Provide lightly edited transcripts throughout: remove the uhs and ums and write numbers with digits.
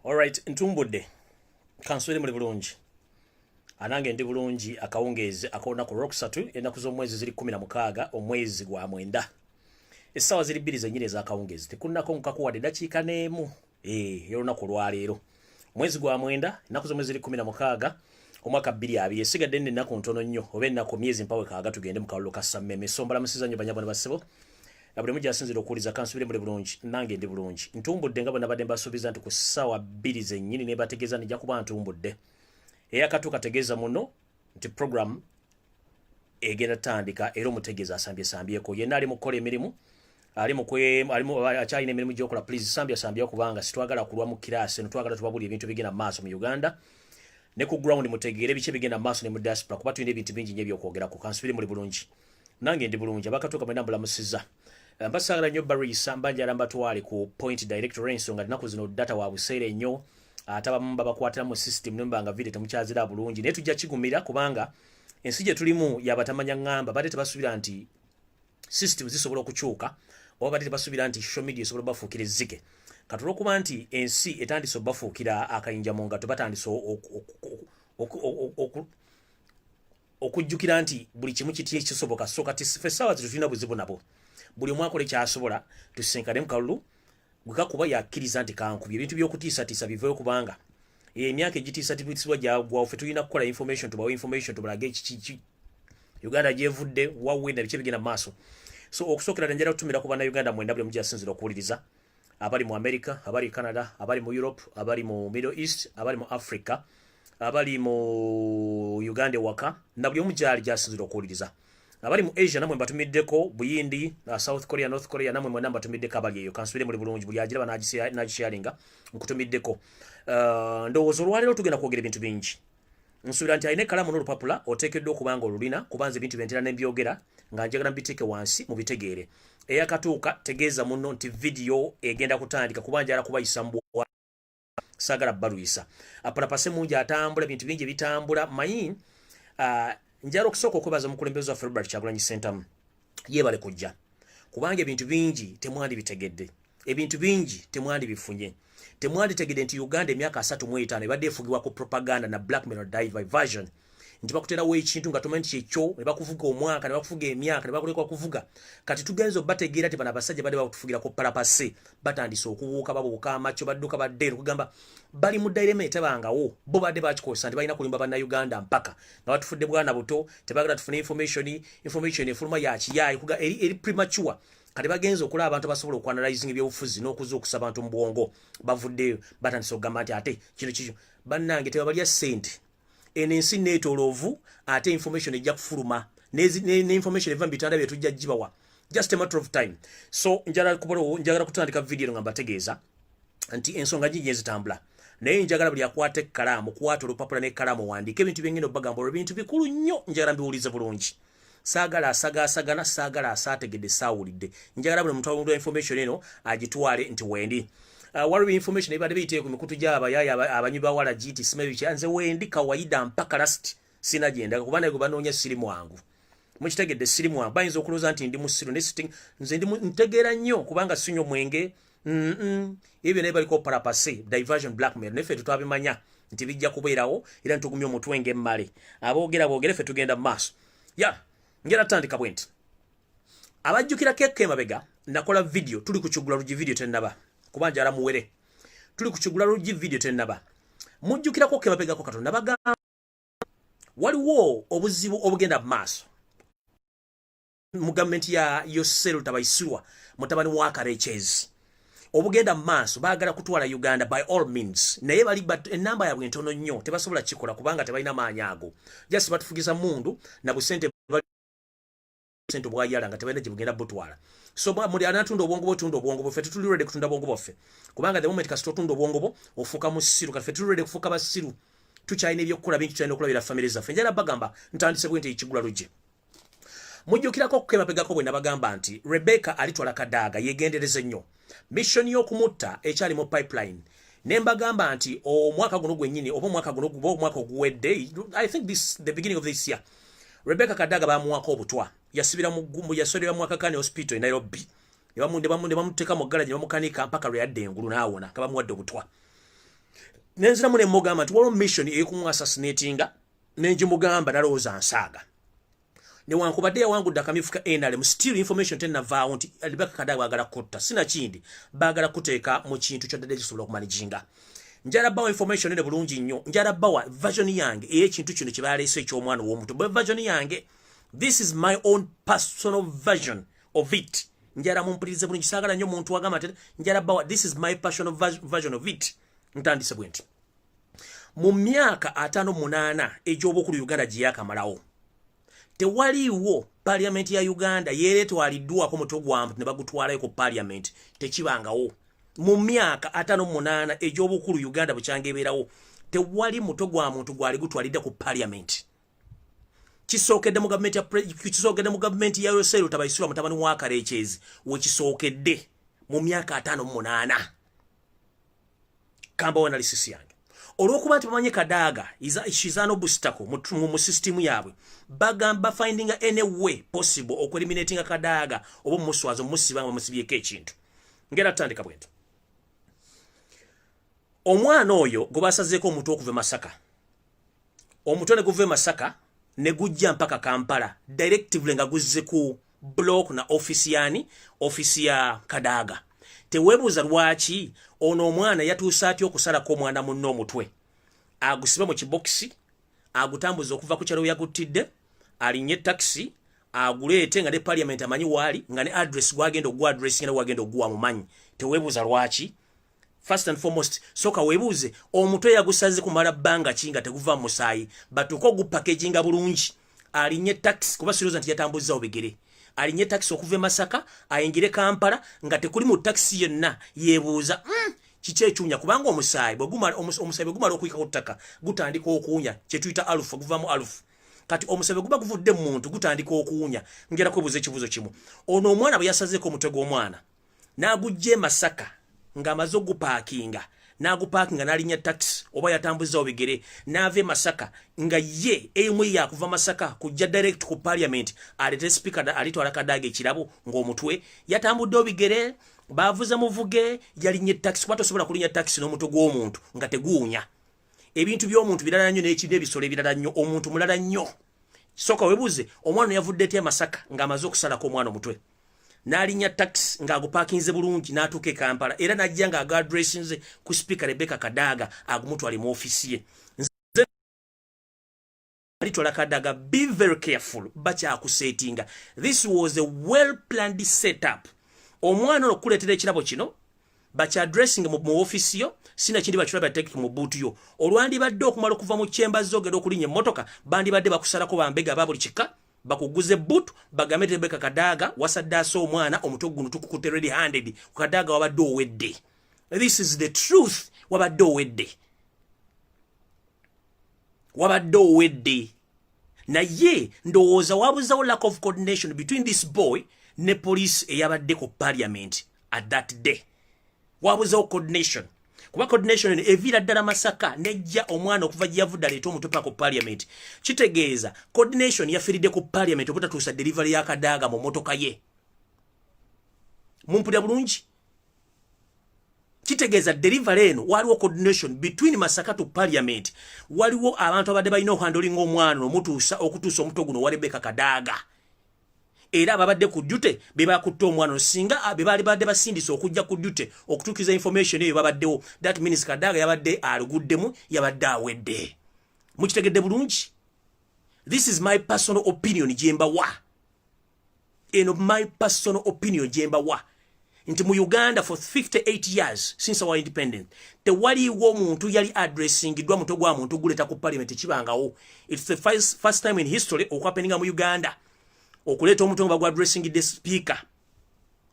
Alright, ntumbudde. Kanswere muli bulungi. Anange ndi bulungi akawungeezi akona ku Rocksatu ennaku z'omwezi ziri 16 omwezi gwa mwenda. Essaawa ziri 2 zennyini ez'akawungeezi. Tekunnako nkakuwadde dakiika n'emu. Y'olunaku lwaleero. Mwezi gwa mwenda ennaku z'omwezi ziri 16 omwaka 2020 esigadde ennaku ntono nnyo oba ennaku myezi mpawe kaaga tugende mu kalulu ka Sammeme. Sombala musiza nnyo banyabona bassebo. Na buli mujja asinzira okuwuliza kansubire muli bulungi nange ndi bulungi. Ntumbudde nga bonna badde mbasuubiza nti ku ssaawa 2 zennyini ne bategeeza nijja kuba ntumbudde. Eyakatu kategeeza muno nti program egenda tandika era omutegeeza asambyesambyeko yenna ali mu kukola emirimu akyalina emirimu gy'okola please sambya kubanga sitwagala kulwa mu kiraasi eno twagala tubabuli ebintu bigenda mu maaso mu Uganda ne ku ground mutegeere biki bigenda mu maaso ne mu diaspora kuba tulina ebintu bingi nnyo ebyokwogerako kansubire muli bulungi nange ndi bulungi abakatuuka mwena mbulamusiza mbasagala nnyo barisa mbanjala mbatwale ku point director ensonga nnaku zino data wa buseere nnyo abamu babakwatira mu system nembanga video temukyazira bulungi naye tujja kigumira kubanga ensi gye tulimu yabatamanya ngamba bate tebasuubira nti system zisobola okukyuka oba bate tebasuubira nti social media esobola bafuukira ezzike katulo okuba nti ensi etandise obafuukira akayinja mu ngato batandise okujjukira nti buli kimu kiti ekisoboka so kati ffe essaawa zino tulina buzibu nabo buli omu akola ekyasobola tusinkane mu kalulu gwekakuba yakkiriza nti kankubye ebintu by'okutiisatiisa biveeyo kubanga emyaka egitiisatiisibwa gyagwaffe tulina kukola information tubawe information tubalage Uganda gyevudde wawenda biki bigenda mu maaso so okusookera njala kutumira ku bannayuganda mwenda buli mugyasinzira okuwuliriza abali mu America abali Canada abali mu Europe abali mu Middle East abali mu Africa abali mu Uganda waka na buli omugyali gyasinzira okuwuliriza abali mu Asia namwe mbatumiddeko Buyindi South Korea North Korea namwe mwena mbatumiddeko abali eyo kansubire muri bulungi buli agira banagisharinga nkutumiddeko ndowooza olwaleero tugenda kwogera ebintu bingi nsuubira nti alina ekalamu n'olupapula oteekeddwa okubanga olulina kubanza ebintu byentera nembyogera nga njagala mbiteeke wansi mubitegeere eyakatuuka tegeeza muno nti video egenda kutandika kuba njagala kubayisa mbwa saagala baluyisa apalapase mungi atambula ebintu bingi bitambula manyi njala okusooka okwebaza omukulembeze waffe Robert Kyagulanyi Ssentamu yeebale kujja kubanga ebintu bingi temwandi bitegedde ebintu bingi temwandi bifunye temwandi tegedde nti Uganda emyaka 35 ebadde efugibwa ku propaganda na blackmail diversion nti bakuterawo ekintu nga tomanyi kyekyo ne bakuvuga omwaka ne bakuvuga emyaka ne bakulekwa kuvuga kati tugenza bategeera ti bano abasajja badde bakutufugira ku palapase batandise okubuuka babuuka amacyo badduka badde okugamba bali mu dilema etebangawo bo badde bakikosa nti balina kulimba bannayuganda mpaka nga batufudde bwana buto tebagala tufune information efuluma ya kiyayi kuga eri premature kati bagenza okulaba abantu basobola okuanalyzing ebyobufuzi n'okuzuukusa abantu mu bwongo bavuddeyo batandise okugamba nti ate kino kikyo bannange tebabalya ssente enensi neetoloovu ate information ejja kufuluma ne information eva mu bitanda bye tujja gibawa just a matter of time so njagala kutandika video nga mbategeeza nti ensonga nyingi ezitambula naye njagala buli akwata ekkalaamu kwata olupapula n'ekkalaamu wandiika ebintu byengenda obbagamba olwo ebintu bikulu nnyo njagala mbiwulize bulungi saagala asagaasagana saagala asaategedde saawulidde njagala buli muntu awulira information eno agitwale nti wendi waliwo information ebadde biyiteeyo ku mikutu gy'abayaya abanywi bawala giti simebiki nze wendi kawaida mpaka last sina gyendaga kuba naye gwe banoonya siri mwangu mukitegedde siri mwangu bayinza okulowooza nti ndi musiru nze ntegeera nnyo kubanga sinywa mwenge ebyo naye baliko parapase diversion blackmail neffe tetwabimanya nti bijja kubeerawo era ntugumya omutwe ng'emmale aboogera ffe tugenda mu maaso ngera tandika bwenti abajjukira keke emabega nakola video tuli ku kigula lugi video tennaba kuba njala muwere tuli ku kigula lugi video tennaba mujjukirako kemabegako katonda bagamba waliwo obuzibu obugenda mu maaso mu gavumenti ya Yosero Tabaisirwa mutabani wa Kareches obugenda mu maaso baagala kutwala Uganda by all means naye bali enamba yabwe ntono nnyo tebasobola kikola kubanga tebalina maanyi ago just batufugiza mundu na busente sente bwayala nga tebalina gye bugenda butwala so muli anatunda obwongo bwo tunda obwongo bwo ffe tuli ready kutunda obwongo bwaffe kubanga the moment kasito tunda obwongo bwo ofuka musiru kati ffe tuli ready kufuka basiru tukyalina ebyokukola bingi tukyalina okulabira family zaffe njala bagamba ntandise bwente ekigula lugye mujjukirako okukemapegako bwe nabagamba nti Rebecca alitwala kadaaga yegendereze nnyo mission y'okumutta ekyali mu pipeline nembagamba nti omwaka guno gwennyini oba omwaka guno omwaka oguwedde I think the beginning of this year Rebecca Kadaga bamuwako obutwa yasibira mu yasolera mwaka kane hospital in Nairobi ne bamuteka mu garage bamukanika mpaka lwe yadde engulu naawona kabamuwadde obutwa nenzira mune mugamba nti waliwo mission ey'okumu assassinatinga nenjimugamba nalowooza nsaaga newankubadde yawangudde akamyufu ka NRM still information tennavaawo nti Rebecca Kadaga baagala kutta sinakindi baagala kuteeka mu kintu ky'oddadde kisobola okumaniginga njala bawa information ene bulungi nnyo njala bawa version yange ey'ekintu kino kye baleese eky'omwana w'omuntu bwe version yange this is my own personal version of it njala mumpulirize bulungi saagala nnyo muntu wagamba nti njala bawa this is my personal version of it ntandise bwe nti mu myaka 58 egy'obukulu Uganda gye yakamalawo tewaliwo parliament ya Uganda yeretwaliddwako mutwe gw'amuntu ne bagutwalayo ku parliament tekibangawo mu myaka 58 egy'obukulu Uganda bukyanga ebeerawo tewali mutwe gw'amuntu gwali gutwalidde ku parliament kisookedde mu gavumenti ya Yoseri Tabaisirwa mutabani wa Karekyezi wekisookedde mu myaka 58 kamba analysis yange olwokuba nti bamanye Kadaga she's an obstacle mu system yaabwe bagamba finding any way possible eliminating Kadaga oba muswazo musiba musibyeko ekintu ngera tandika bwento omwana oyo gobasazeeko omuntu okuva Masaka omutwe ne guve Masaka ne gujja mpaka Kampala directive nga guzze ku block na office ya Kadaga tewebuza lwaki ono omwana yatuusa atyo okusalako omwana munno omutwe agusiba mu kiboksi agutambuza okuva ku kyalo yagutidde alinye taxi aguleete nga ne parliament amanyi wali nga ne address gwagenda ogwa address nga wagenda ogwa mumanyi tewebuza lwaki first and foremost soka webuze omutwe yagusaze kumala banga kinga teguva musayi batuko gupackaging bulungi alinye taxi kuba siroza nti yatambuza obigere alinye taxi okuva Masaka ayingire Kampala nga tekuli mu taxi yenna yebuuza kiche chunya kubanga omusayi omusayi gumala okuyika ku ttaka gutandika okuunya kye tuyita alufu guva mu alufu kati omusayi guba guvudde mu muntu gutandika okuunya ngera kwebuza ekibuzo kimu ono omwana bwe yasazeeko omutwe gw'omwana n'agujje Masaka ng'amaze ogupaakinga n'agupaakinga n'alinya taxi oba yatambuza obigere n'ave Masaka nga ye emu yakuva Masaka kujja direct ku parliament alete speaker alitwala Kadaga ekirabo ng'omutwe yatambudde obigere bavuze muvuge yalinye taxi kwato sobola kulinya taxi n'omutwe gw'omuntu nga teguunya ebintu by'omuntu birala nnyo n'ekindi ebisolo ebirala nnyo omuntu mulala nnyo soka webuze omwana yavudde te Masaka ng'amaze okusalako omwana omutwe n'alinya taxi ng'agupakinze bulungi n'atuuka e Kampala era n'ajja ng'agadressinze ku speaker Rebecca Kadaga agumutwale mu ofisi ye alitwala Kadaga be very careful bakyakusetinga this was a well planned setup omwana okuletera ekirabo kino bakya addressing mu office yo sina kindi bakiraba take mu boot yo olwandi badde okumala okuva mu chemba zogero okulinya emotoka bandi badde bakusalako bambega babuli kika bakuguze boot bagamete Rebecca Kadaga wasaddaasa omwana omutwe guno tukukute ready handed Kadaga wabadde owedde this is the truth wabadde owedde naye ndowooza wabuzawo lack of coordination between this boy ne police eyabadde ku parliament at that day wabuzawo coordination kuba coordination evira ddala Masaka nejja omwana okuva gyavudde aleeta omutwe paka ku parliament kitegeeza coordination yafiridde ku parliament obutatuusa delivery ya Kadaga mu motoka ye mumpulira bulungi kitegeeza delivery eno waliwo coordination between Masaka to parliament waliwo abantu abadde balina okuhandolinga omwana omutuusa okutuusa omutwe guno wa Rebecca Kadaga era babadde ku duty be bakutte omwana singa be bali badde basindisa okujja ku duty okutukiza information eyo babaddewo that means Kadaga yabadde aluguddemu yabadde awedde mukitegedde bulungi this is my personal opinion jemba wa my personal opinion jemba wa nti mu Uganda for 58 years since our independence tewaliwo omuntu yali addressingidwa mutwe gwa muntu guleta ku parliament kibangawo it's the first time in history okwapeninga mu Uganda okuleta omuntu nga gwa addressing the speaker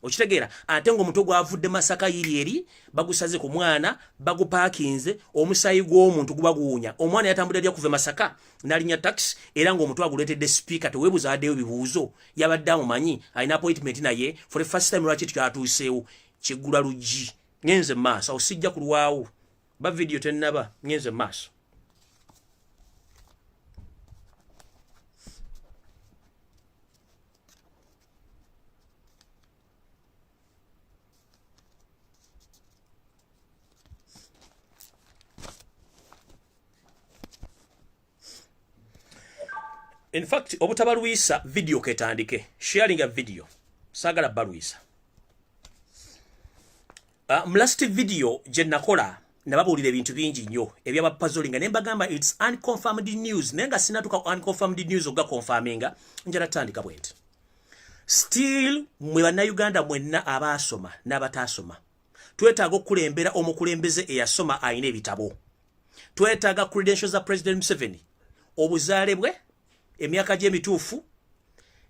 okitegeera ate ngo omuntu gwavudde Masaka yiri eri bagusaze ku mwana bagupakinze omusayi gw'omuntu guba guwunya omwana yatambudde alya kuva Masaka n'alinya taxi era ngo omuntu aguletedde speaker tewebuza addeyo bibuuzo yabadde amumanyi alina appointment naye for the first time lwaki tukyatuuseewo kiggula luggi ngenze maaso awo sijja kulwawo ba video tennaba ngenze maaso In fact, obutabalwisa video ketandike. Sharing a video. Sagala balwisa. Mlast video je nakola nababulira ebintu bingi nnyo ebyaba puzzling ne mbagamba it's unconfirmed news nenga sinatuka unconfirmed news oga confirminga njala tandika bwenti. Still mwe bannayuganda mwenna abaasoma n'abatasoma. Twetaaga okulembera omukulembeze eyasoma ayina ebitabo. Twetaaga credentials za President Museveni. Obuzaale bwe, emyaka gye mituufu,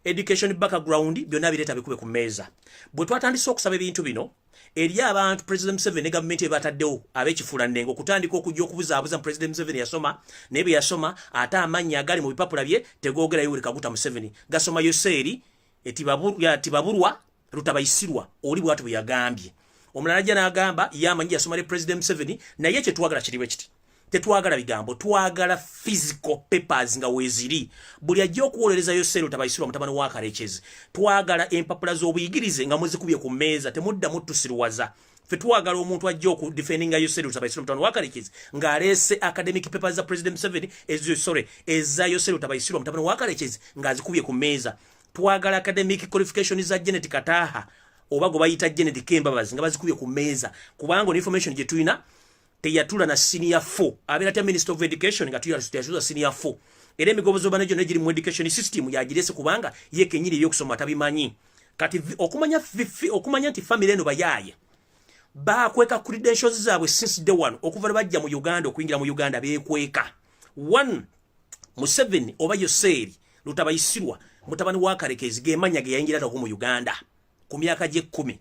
education background byonna bireeta bikube ku mmeeza. Bwe twatandise okusaba ebintu bino, eri abantu President Museveni ne gavumenti ebataddewo ab'ekifuulandengo okutandika okujja okubuzaabuza President Museveni yasoma naye bwe yasoma ate amannya agali mu bipapula bye tegoogera Yoweri Kaguta Museveni gasoma Yoseeri tibaburwa lutabayisirwa oli bwatu bwe yagambye. Omulala ajja n'agamba yamanyi yasoma President Museveni naye kye twagala kiriwe kiti. Tetwagala bigambo, twagala physical papers nga weziri. Buli ajja okuwolereza Yoseeri lutabayisirwa mutabani wa Karekezi. Twagala empapula z'obuyigirize nga mwezikubye ku mmeeza temuddamu tusirwaza. Ffe twagala omuntu ajja okudefendinga Yoseeri lutabayisirwa mutabani wa Karekezi ng'aleese academic papers za President Museveni eza Yoseeri lutabayisirwa mutabani wa Karekezi ng'azikubye ku mmeeza. Twagala academic qualifications za Janet Kataha oba gwe bayita Janet Kembabazi nga bazikubye ku mmeeza kubanga information gye tulina teyatula na senior 4 abera ta Minister of Education nga tuyasuza senior 4 era emigobozo banajo negiri mu education system yagirese kubanga ye kenyiri byokusoma tabimanyi kati okumanya nti family eno bayaye bakweka credentials zaabwe since day one okuva bajja mu Uganda okuyingira mu Uganda bekweka 1 Museveni oba Yoseeri lutabayisirwa mutabani wa Karekezi gemanya ge yayingira mu Uganda ku myaka gye 10.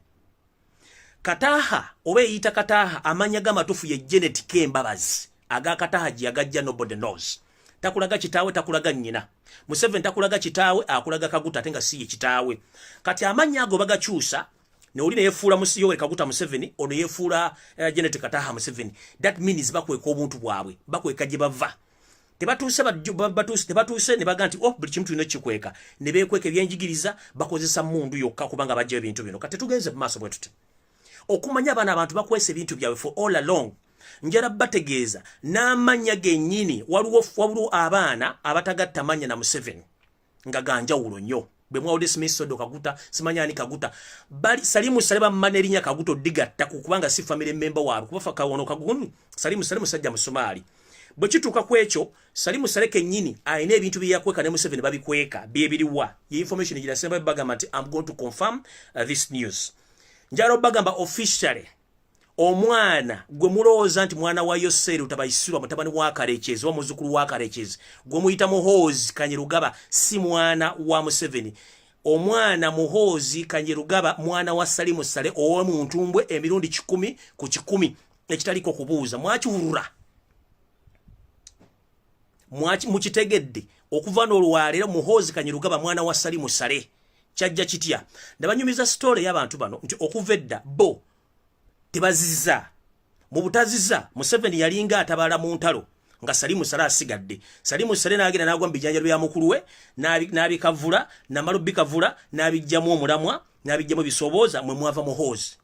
Kataha oba eyita Kataha amanya gamatufu ye Janet Kembabazi aga Kataha giyagajja nobody knows. Takulaga kitaawe takulaga nnyina. Museveni takulaga kitaawe akulaga Kaguta tenga si kitaawe. Kati amanya ago bagakyusa ne oli ne yefuula Yoweri Kaguta Museveni ono yefuula Janet Kataha Museveni. That means bakweka obuntu bwabwe bakweka gye bava. Tebatuse ne baga nti buli kimu tulina kikweka ne beekweka ebyenjigiriza bakozesa mundu yokka kubanga bajja ebintu bino. Kati tugenze maaso bwe tuti. Okumanya bana abantu bakwese ebintu byawe for all along njala bategeeza n'amanya gennyini waliwo abaana abatagatta manya na Museveni nga ganjawulo nnyo bwe mwawulide Smith Sodo Kaguta simanyani Kaguta bali Salimu Saleba manerinya Kaguta odigatta kubanga si family member waabwe kubafa kawono kagumi Salimu musajja Musomali bwe kituuka ku ekyo Salimu Saleke nnyini ayina ebintu bye yakweka ne Museveni babikweka byebiriwa ye information girasemba bagamba nti I'm going to confirm this news. Njalo bagamba officially omwana gwe mulowooza nti mwana wa Yoseeri lutabayisirwa mutabani wa Karekezi wa muzukulu wa Karekezi gwe muyita Muhoozi Kanyerugaba si mwana wa Museveni. Omwana Muhoozi Kanyerugaba mwana wa Salimu Sale ow'omuntu mbwe emirundi 10 ku 10 ekitaliko kubuuza mwakiwulura mukitegedde okuva n'olwalero Muhoozi Kanyerugaba mwana wa Salimu Sale kyajja kitya ndabanyumiza story y'abantu bano nti okuvedda bo tebaziza mu butaziza Museveni yalinga atabala mu ntalo nga Salimu Sale asigadde. Salimu Sale n'agenda n'agwa mu bijanjalo bya mukulu we n'abikavula namalo bikavula n'abijjamu omulamwa n'abijjamu bisobooza mwe mwava Muhoozi.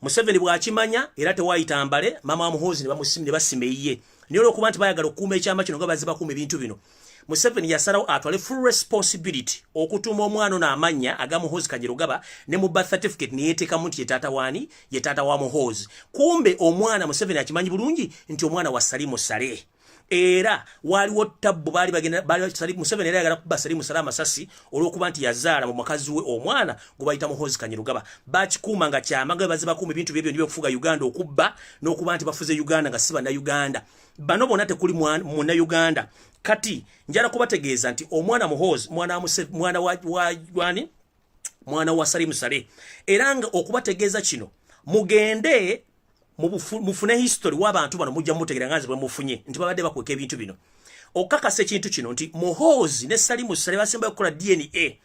Museveni bw'akimanya era tewayitambale mama wa Muhoozi ne basimeiye niyo olw'okuba nti bayagala okukuuma ekyama kino nga bazze bakuuma ebintu bino. Museveni yasalawo atwale full responsibility okutuma omwana n'amanya aga Muhoozi Kanyerugaba ne mu birth certificate ne yeteekamu nti ye taata wa Muhoozi. Kumbe omwana Museveni akimanyi bulungi nti omwana wa Salimu Sale. Era waliwo tabbu Museveni era yagala kuba Salimu Sale amasasi olw'okuba nti yazaala mu mukazi we omwana gwe bayita Muhoozi Kanyerugaba. Bakikuuma nga kyama nga bazze bakuuma ebintu byebyo by'okufuga Uganda okubba n'okuba nti bafuze Uganda nga si bannayuganda. Bano bonna tekuli munnayuganda. Kati njala kubategeeza nti omwana Muhoozi mwana wa Salimu Sale era nga okubategeeza kino mugende mufune history w'abantu bano mujja mutegeera nganze bwe mufunye nti babadde bakweka ebintu bino okakasa ekintu kino nti Muhoozi ne Salimu Sale basembayo okukola DNA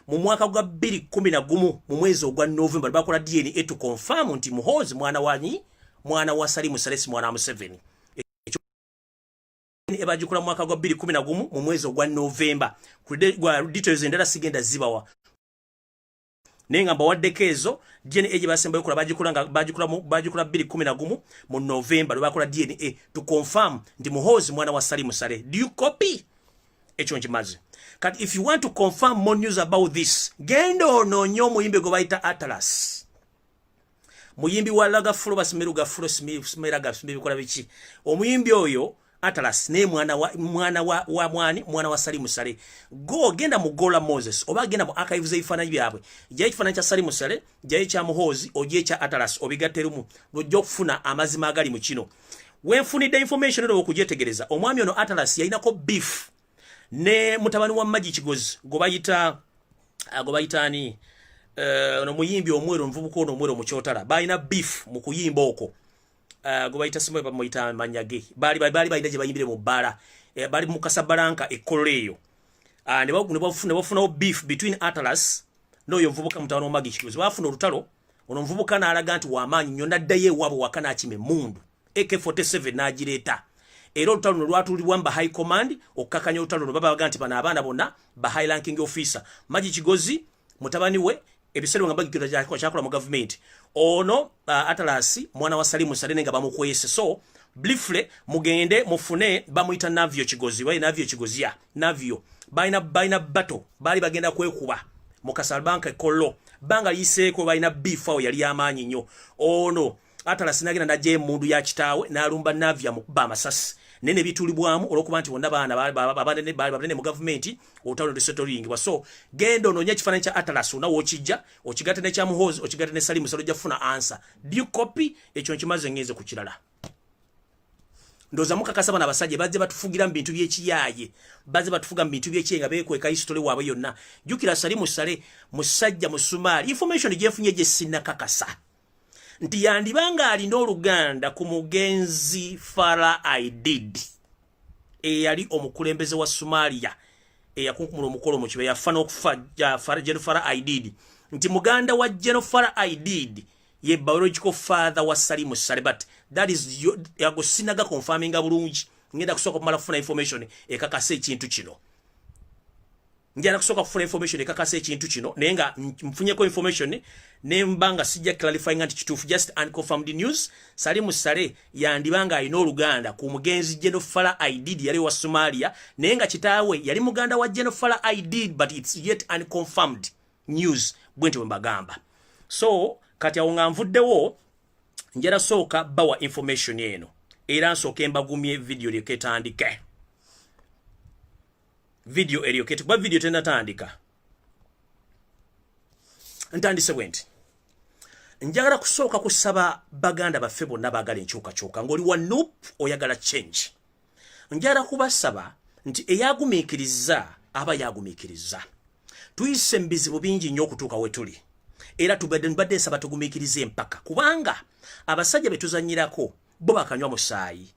mu mwaka gwa 2011 mu mwezi ogwa November bakola DNA to confirm nti Muhoozi mwana wa Salimu Sale si mwana wa Museveni. Ebajukula mu mwaka gwa 2011 mu mwezi ogwa November gwa details endala sigenda zibawa nenga bawaddeko ezo DNA eje basembayo kola bajukula 2011 mu November bakola DNA to confirm ndi Muhoozi mwana wa Salimu Sale. Do you copy? ekyo nkimaze. Kati if you want to confirm more news about this, genda onoonye omuyimbi gwe bayita Atlas. Muyimbi wa Lagafulo basimeru gafulo simera gasimbe bikola biki. Omuyimbi oyo Atlas ne mwana wa Salimu Sale. Go genda mu Gola Moses oba genda mu archives ebifaananyi byabwe. Jya ekifaananyi kya Salimu Sale, jya ekya Muhoozi, ojye ekya Atlas obigatterumu. Ojja okufuna amazima agali mu kino. Wenfunidde information ero okugyetegereza. Omwami ono Atlas yayinako beef ne mutabani wa Maggi Kigozi go bayita ani no muyimbi omwero nvubuko ono omwero mu Kyotala bayina beef mu kuyimba okwo go bayita simwe bamuyita Manyage bali bayina je bayimbire mu bbala bali mu Casablanca ekoleyo ne bafuna beef between Atlas n'oyo nvubuka mutabani wa Maggi Kigozi bafuna olutalo ono nvubuka n'alaga nti w'amaanyi nnyo n'addayo ewaabwe wakana akime mundu AK47 n'agireeta. Era olutalo no lwatulibwa mba high command okukakanya olutalo no baba baga nti bana abaana bonna ba high ranking officer Maggi Kigozi mutabani we ebiseera nga bagikira kyakola mu government ono Atlas mwana wa Salimu Sale nga bamukwese. So briefly mugende mufune bamuyita Navio Kigozi wayi Navio Kigozi ya Navio baina bato bali bagenda kwekuba mu Casablanca kollo banga yiseeko baina beef awo yali amaanyi nnyo. Ono Atlas nagenda najje mundu ya kitaawe n'alumba Navia mu kuba amasasi nene bitulibwamu olwokuba nti bonna baana babane mu government olutalo lusettling. So gendo ononye ekifaananyi kya Atlas unawo okijja okigatte ne kya Muhoozi okigatte ne Salimu Sale ojja kufuna answer. Do you copy ekyo nkimaze ngenze ku kirala. Ndoza mukakasa bana basajja bazze batufugira mu bintu by'ekiyaye bazze batufuga mu bintu by'ekyenga beekweka history waabwe yonna. Jukira Salimu Sale musajja musumaali information gyefunye gye sinna kakasa nti yandibanga alina oluganda ku mugenzi Farah Aidid eyali omukulembeze wa Somalia eyakunkumula omukolo mu kibe yafana okufa Farah Aidid nti muganda wa Farah Aidid ye biological father wa Salimu Sale. But that is yagosinaga confirming bulungi ngenda kusooka kumala kufuna information ekakasa ekintu kino. Njana kusoka kufuna information ekakasa ekintu kino naye nga mfunyeko information ne mbanga sijja clarifying anti kituufu just unconfirmed news. Salimu Sale yandibanga alina oluganda ku mugenzi Farah Aidid yali wa Somalia naye nga kitaawe yali muganda wa Farah Aidid but it's yet unconfirmed news bwente bwe mbagamba. So kati awo nga nvuddewo njala sooka bawa information eno era nsooke mbagumye video lyeketandike. Video eriokete kuba video tena tandika ntandise bwenti njagala kusooka kusaba baganda baffe bonna baagala enkyukakyuka ng'oli wa noop oyagala change. Njagala kubasaba nti eyagumiikiriza aba yagumiikiriza. Tuyise mu bizibu bingi nnyo okutuuka we tuli era mbadde nsaba tugumiikirize empaka kubanga abasajja be tuzannyirako bo bakanywa musaayi.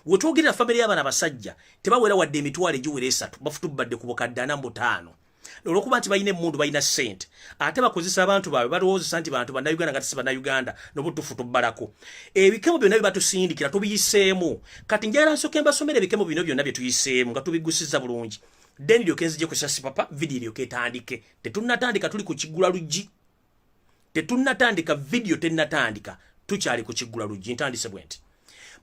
Wetwogerera family y'abaana basajja tebawera wadde emitwalo egiwera 3 bafutubadde ku bukadde 45 olwokuba nti balina emmundu balina ssente ate bakozesa abantu baabwe balowoozesa nti bantu bannayuganda nga tisi bannayuganda nobutufu tubbalako. Ebikemo byonna bye batusindikira tubiyiseemu. Kati njagala nsooke mbasomera ebikemo bino byonna bye tuyiseemu nga tubigusiza bulungi. Then lyoke nzije ku Sasi Papa video lyoke etandike. Tetunnatandika tuli ku Kiggula Luggi. Tetunnatandika video tennatandika tukyali ku Kiggula Luggi ntandise bwenti.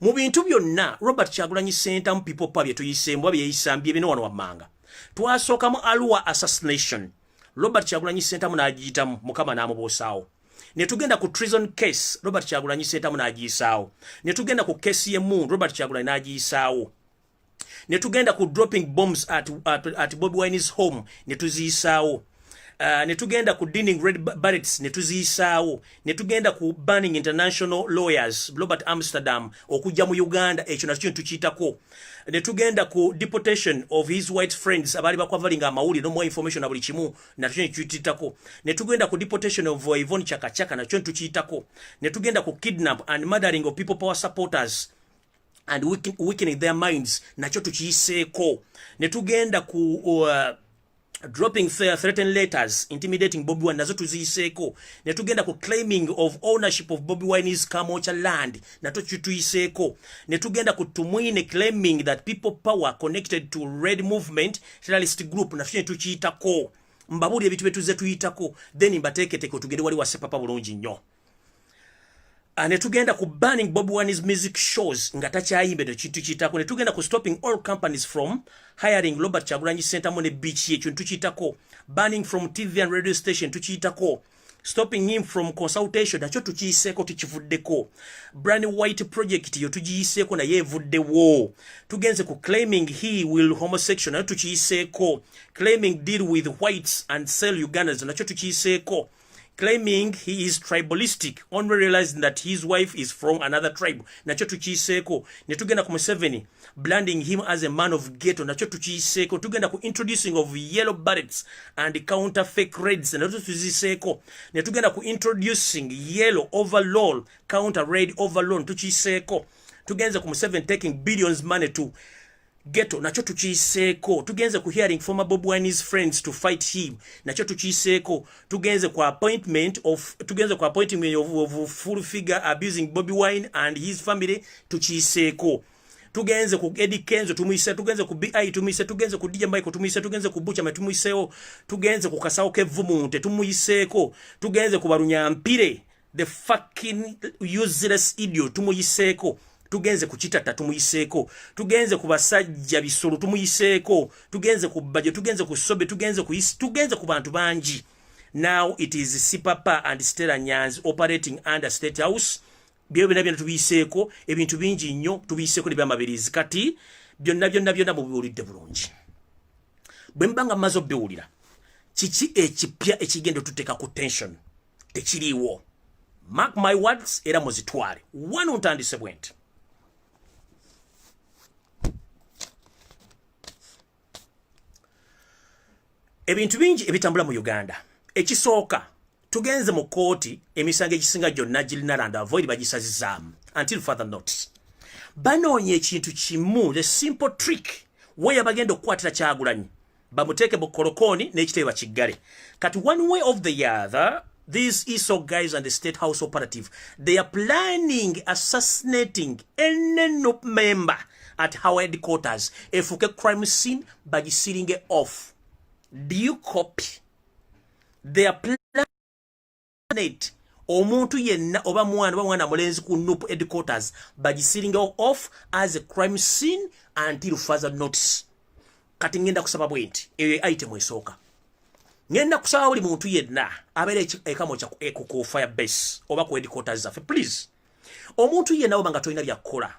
Mu bintu byonna Robert Kyagulanyi Center mu people pa bye tuyiseemu bye yisambye bino wano wammanga. Twasooka mu Arua assassination. Robert Kyagulanyi Center munagiyitamu mukama n'amuboosaawo. Ne tugenda ku treason case Robert Kyagulanyi Center munagiyisaawo. Ne tugenda ku case y'emmundu Robert Kyagulanyi n'agiyisaawo. Ne tugenda ku dropping bombs at Bobi Wine's home ne tuziyisaawo. Ne tugenda ku dinning red barracks ne tuziyisaawo. Ne tugenda ku banning international lawyers Robert Amsterdam okujja mu Uganda ekyo nakyo tukiyitako. Ne tugenda ku deportation of his white friends abali bakwavalinga amawuli no more information na buli kimu nakyo tukiyitako. Ne tugenda ku deportation of Yvonne Chakachaka nakyo tukiyitako. Ne tugenda ku kidnap and murdering of people power supporters and weakening their minds nakyo tukiyiseeko. Ne tugenda ku dropping threatened letters intimidating Bobi Wine nazo tuziyiseeko. Ne tugenda ku claiming of ownership of Bobi Wine's Kamocha land nato tuyiseeko. Ne tugenda ku Tumwine claiming that people power connected to Red Movement terrorist group nafye tukiyitako. Mbabuli ebitu betuze tuyitako then mbateeketeko tugende wali wa Sepapa bulungi nnyo. ne tugenda ku banning Bobi Wine's music shows nga takyayimbe kintu kitako, ne tugenda ku stopping all companies from hiring Robert Kyagulanyi Center mu ne beach ye kintu kitako, banning from TV and radio station tukiyitako, stopping him from consultation nakyo tukiyiseeko tukivuddeko, Brand White project yo tugiyiseeko naye evuddewo, tugenze ku claiming he will homosexual nakyo tukiyiseeko, claiming deal with whites and sell Ugandans nakyo tukiyiseeko, claiming he is tribalistic, only realizing that his wife is from another tribe nakyo tukiyiseeko, ne tugenda ku Museveni branding him as a man of ghetto nakyo tukiyiseeko, tugenda ku introducing of yellow barrets and counter fake raids nakyo tukiyiseeko, ne tugenda ku introducing yellow overall counter raid overall tukiyiseeko, tugenze ku Museveni taking billions money to ghetto nakyo tukiyiseeko, tugenze ku hearing former Bobi Wine's friends to fight him nakyo tukiyiseeko, tugenze ku appointment of full figure abusing Bobi Wine and his family tukiyiseeko, tugenze ku Eddie Kenzo tumuyise, tugenze ku BI tumuyise, tugenze ku DJ Michael tumuyise, tugenze ku Bucha tumuyiseewo, tugenze ku Kasawo Kevumunte tumuyiseeko, tugenze ku Barunyampire the fucking useless idiot tumuyiseeko, tugenze ku Kitata tumuyiseeko, tugenze ku basajja bisolo tumuyiseeko, tugenze ku Bajo, tugenze ku Sobe, tugenze ku bantu bangi. Now it is Sipapa and Stella Nyanzi operating under State House. Byonna tubiyiseeko, ebintu bingi nnyo tubiyiseeko ne byamabirizi, kati byonna mubiwulidde bulungi. Bwe mbanga mazo biwulira kiki ekipya ekigenda tuteeka ku tension tekiriiwo. Mark my words era muzitwale wano ntandise bwenti. Ebintu bingi ebitambula mu Uganda. Ekisooka tugenze mu kooti emisango egisinga gyonna girina land avoid bagisazizaamu until further notice. Banoonya ekintu kimu, the simple trick way bagenda okukwatira Kyagulanyi bamuteeke mu kolokoni n'ekitebe bakiggale. Kati one way of the other, these ESO guys and the State House operative, they are planning assassinating any NOP member at our headquarters. Efuke crime scene bagisiringe off. Do you copy? They are planning omuntu yenna oba mwana mulenzi ku NOP headquarters bagisiringe off as a crime scene until further notice. Kati ngenda kusaba bwenti item esooka. Ngenda kusaba buli muntu yenna abeere ekamo kya ku fire base oba ku headquarters zaffe, please. Omuntu yenna oba nga tolina byakola,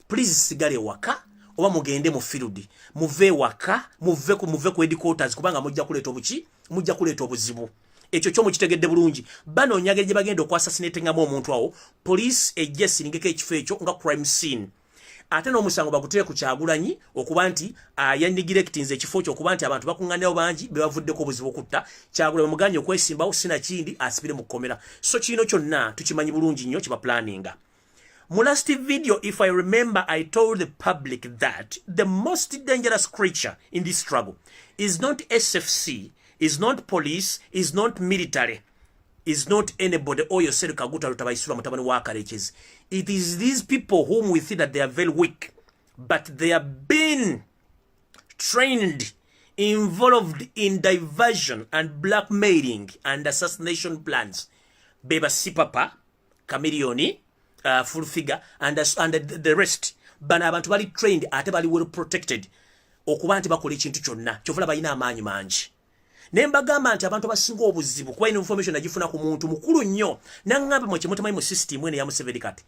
please sigale waka oba mugende mu field, muve waka, muve ku headquarters kubanga mujja kuleeta obuzibu. Ekyo kyo mukitegedde bulungi. Banoonyage gye bagenda okwassassinatingamu omuntu awo, police ejje siringeko ekifo ekyo nga crime scene. Ate n'omusango baguteeke ku Kyagulanyi okuba nti yandigirectinze ekifo kyo okuba nti abantu bakuŋŋanirawo bangi be bavuddeko obuzibu kutta. Kyagulanyi muganye okwesimbawo sina kindi asibire mu kkomera. So kino kyonna tukimanyi bulungi nnyo kiba planninga. Mu last video, if I remember, I told the public that the most dangerous creature in this struggle is not SFC, is not police, is not military, is not anybody or yourself Kaguta Rutabaisura Mutabani Wakarechis. It is these people whom we think that they are very weak, but they are being trained, involved in diversion and blackmailing and assassination plans. Beba Sipapa, Chameleone, full figure, and the rest. Bana abantu bali trained ate bali well protected. Okuba nti bakola ekintu kyonna kyovula balina amaanyi mangi. Nembagamba nti abantu basinga obuzibu kuba information agifuna ku muntu mukulu nnyo nangamba mu kimutima mu system ene ya Museveni kati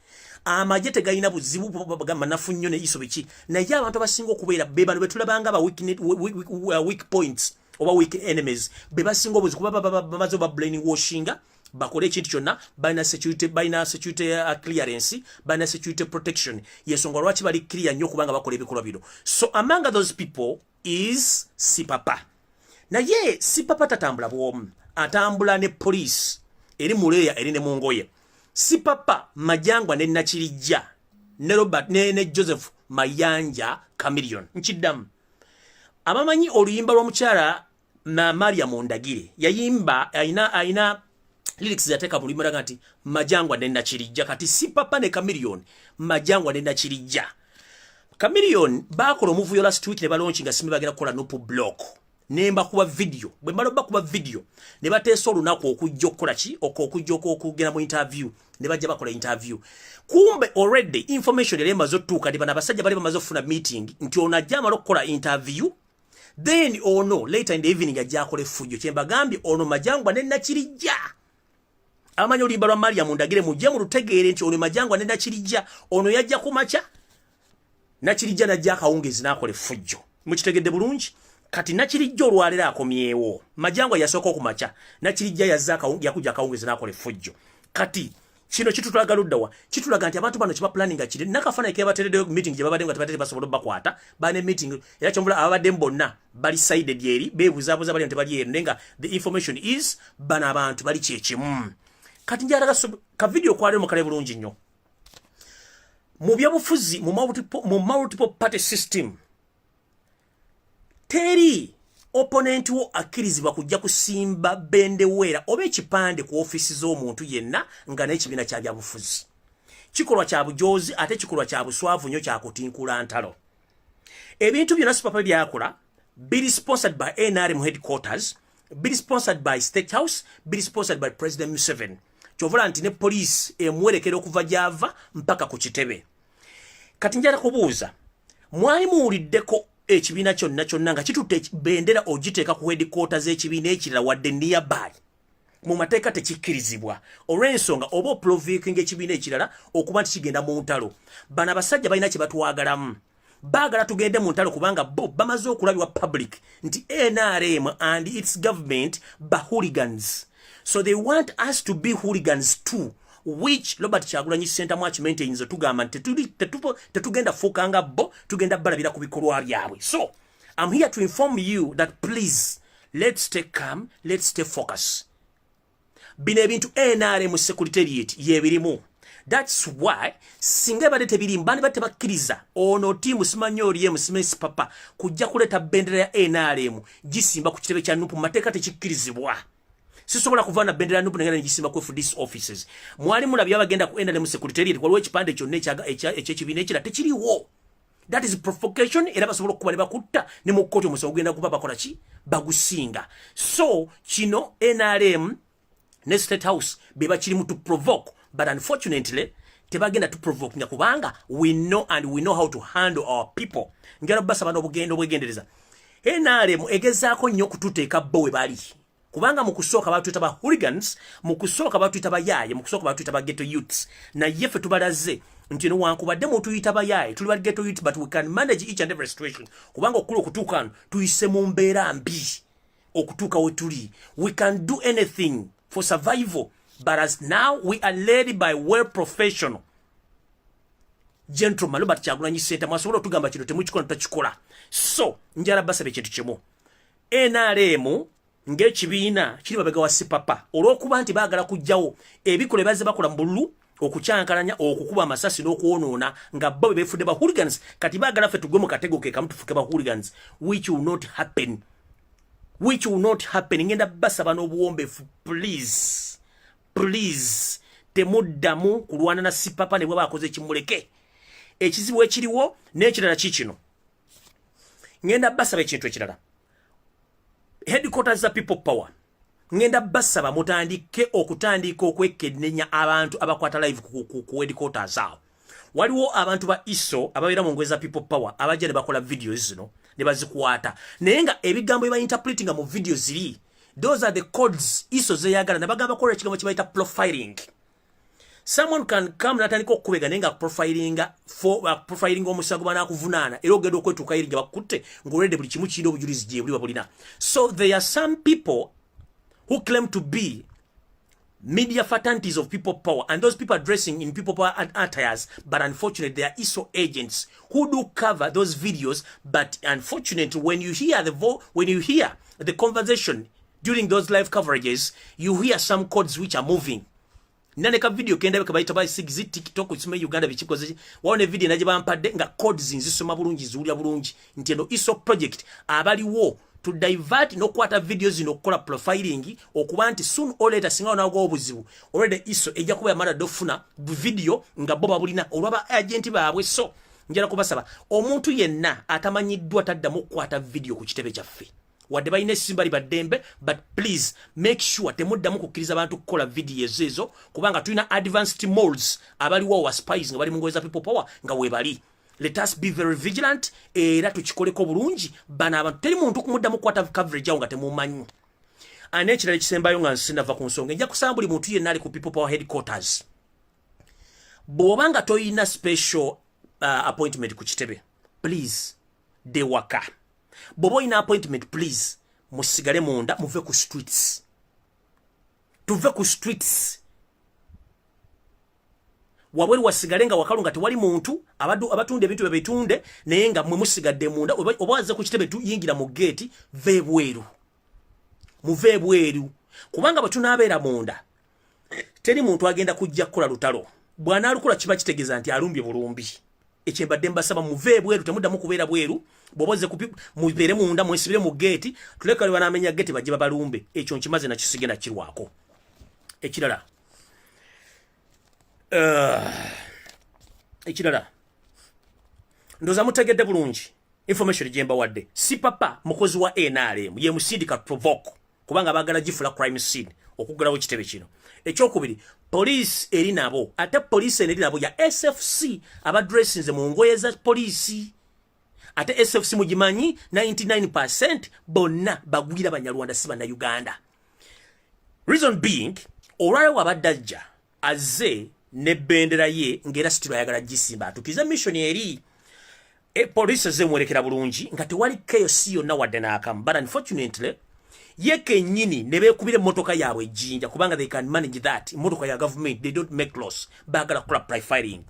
amagye tegayina buzibu bagamba nafu nnyo ne iso biki naye abantu basinga okubeera beba betulabanga ba weak points oba weak enemies beba singa obuzibu bamazo ba brainwashinga bakole ekintu kyonna balina security clearance, balina security protection. Yensonga lwaki bali clear nnyo kubanga bakola ebikolwa bino. So among those people is Sipapa. Naye Sipapa tatambula bwomu, atambula ne police eri muleya eri ne mungoye. Sipapa Majangwa ne Nakirijja ne Robert ne Joseph Mayanja Chameleone nkiddamu. Abamanyi oluyimba lw'omukyala na Maria Mondagire yayimba aina lyrics yateka mu limera kati Majangwa ne Nakirijja, kati Sipapa ne Chameleone Majangwa ne Nakirijja. Chameleone bakola omuvuyo last week ne balaunchinga simbi bagenda kukola NOP block. nemba kuba video bwe maloba kuba video ne bateesa olunaku okujja okukola ki okujja okugenda mu interview ne bajja bakola interview kumbe already information yali emaze otuuka ne bana abasajja bali bamaze okufuna meeting nti ono ajja amala okukola interview then ono later in the evening ajja akole fujjo kyembagambye ono Majangwa ne Nakirijja amanyi Oluyimba lwa Mariam ndagire mujje mu lutegeere nti ono Majangwa ne Nakirijja ono yajja kumacha Nakirijja najja akawungezi n'akole fujjo mukitegedde bulungi kati Nakirijja olwalera akomyewo Majangwa yasooka okumacha Nakirijja yazza yakujja akawungezi n'akole fujjo kati kino kitulaga luddawa kitulaga nti abantu bano kiba planning akiri nakafana ke bateredde meeting je babadde nga tabatete basobola bakwata bane meeting era kyomvula abadde mbonna bali sided yeri bebuzabuza bali ntebali yeri nenga the information is bana abantu bali kyekye kati njala ka video kwale mu kale bulungi nnyo mu byabufuzi mu multiple party system teri opponent wo akirizibwa kujja kusimba bendewera oba ekipande ku office z'omuntu yenna nga n'ekibiina kya byabufuzi kikolwa kya bujozi ate kikolwa kya buswavu nnyo kya kutinkula ntalo ebintu byonna Super byakola bili sponsored by NRM headquarters bili sponsored by State House bili sponsored by President Museveni kyovula nti ne police emwerekera okuva gyava mpaka ku kitebe kati njala kubuuza mwali muwuliddeko ekibiina kyonna nga kitutte bendera ogiteeka ku headquarters z'ekibiina ekirala wadde nearby mu mateeka tekikkirizibwa olw'ensonga oba oprovoking ekibiina ekirala okuba nti kigenda mu ntalo bano abasajja balina kye batwagalamu baagala tugende mu ntalo kubanga bo bamaze okulabibwa public nti NRM and its government hooligans so they want us to be hooligans too which Robert Kyagulanyi Center March maintains tugamba tetugenda fukanga bo tugenda balabira ku bikolwa byabwe so I'm here to inform you that please let's stay calm let's stay focused bino ebintu NRM secretariat yebirimu that's why singa bade tebirimba ne batebakkiriza ono timu simanyori Smith papa kujja kuleta bendera ya NRM gisimba ku kitebe kya nupu mateeka tekikkirizibwa sisobola kuvana bendera nupu ngana gisimba ku these offices mwali mulabya bagenda ku NRM secretariat kwa ekipande kyonna eky'ekibiina ekira tekiriwo that is provocation era basobola okuba ne bakutta ne mu kkooti omusawo ogenda kuba bakola ki bagusinga so kino NRM ne State House beba kirimu to provoke but unfortunately tebagenda to provoke nya kubanga we know how to handle our people njala basa bano obugendo bwegendereza NRM egezaako nnyo kututeeka bowe bali kubanga mukusooka batuita ba hooligans mukusooka batuita ba yaye mukusooka batuita ba ghetto youths na yefe tubalaze nti no wankubadde mu tuyita ba yaye tuli ba ghetto youth but we can manage each and every situation kubanga okulo okutuuka tuyise mu mbeera mbi okutuuka we tuli we can do anything for survival but as now we are led by well professional gentleman Robert Kyagulanyi Center masobola tugamba kino temukikola tutakikola so njala basabe kintu kimu NRM ng'ekibiina kiri mabega wa sipapa olw'okuba nti baagala kujjawo ebikole bazze bakola mu bululu okucyankalanya okukuba amasasi n'okwonoona nga bo befudde ba hooligans kati baagala ffe tugwe mu katego ke kamu tufuke ba hooligans which will not happen ngenda basaba n'obuwombeefu please temuddamu kulwana na sipapa ne bwe baakoze kimuleke ekizibu ekiriwo n'ekirala kikino ngenda basaba ekintu ekirala headquarters za people power ngenda basaba mutandike okutandika okwekenenya abantu abakwata live ku headquarters zao waliwo abantu ba ISO ababeera mu ngweza people power abajja ne bakola videos zino ne bazikwata naye nga ebigambo bye interpreting mu videos ziri those are the codes ISO zeyagala ne bagamba kola ekigambo kye bayita profiling someone can come natandika okubega nenga profiling omusago bana kuvunaana era ogenda okwetuuka eri bakutte ngolede buli kimu kiri obujulizi gye buli babulina so there are some people who claim to be media fraternities of people power and those people are dressing in people power attires but unfortunately they are ISO agents who do cover those videos but unfortunately when you hear the conversation during those live coverages you hear some codes which are moving naneka video kenda beka bayita by 6 TikTok usime Uganda bichikoze waone video naje bampadde nga codes nzisoma bulungi zuulya bulungi ntendo ISO project abaliwo to divert no kwata videos no kola profiling okuba nti soon or later singa nago obuzibu already ISO ejja kuba yamala dofuna video nga boba bulina olwaba agent baabwe so njala kubasaba omuntu yenna atamanyiddwa tadda mu kwata video ku kitebe kyaffe wadde balina esimbali baddembe, but please make sure temuddamu kukkiriza abantu kukola videos ezo kubanga tulina advanced moles abaliwo wa spies nga bali mu ngoye za people power nga webali. Let us be very vigilant era tukikoleko bulungi bana abantu teri muntu kumuddamu kwata coverage awo nga temumanyi. Anekirala ekisembayo nga nsinava ku nsonga nja kusaba buli muntu yenna ali ku people power headquarters. Bw'obanga toyina special appointment ku kitebe, please de waka. Bobo ina appointment, please musigale munda muve ku streets. Tuve ku streets. Wabweri wasigale nga wakalunga tewali muntu abatunde ebintu bebitunde naye nga mwe musigadde munda obaze ku kitebe tuyingira mu gate vebweru. Muve bweru kubanga batunabeera munda teri muntu agenda kujja kukola lutalo. Bwana alukula kiba kitegeza nti alumbye bulumbi. Ekyembadde mbasaba muve bweru temuddamu kubeera bweru. Boboze mubere munda mwesibire mu gate tuleka liwa namenya gate bajiba balumbe. Ekyo nkimaze na kisige na kirwako. Ekirala ndoza mutegedde bulungi information jemba wadde si papa mukozi wa NRM ye musindika provoke kubanga bagala jifula crime scene okugalawo kitebe kino. Ekyokubiri police eri nabo ate police eri nabo ya SFC abadressinze mu ngoye za police. Ate SFC mujimanyi 99% bonna bagwira banyarwanda siba na Uganda. Reason being olwala wabadajja aze ne bendera ye ngera stilo yagala jisimba tukiza mission eri police ze mwelekera bulungi nga tewali chaos yonna wadde n'akamu. But unfortunately yeke nyini nebe kubire motoka yawe jinja kubanga they can manage that. Motoka ya government they don't make loss bagala kula price fighting.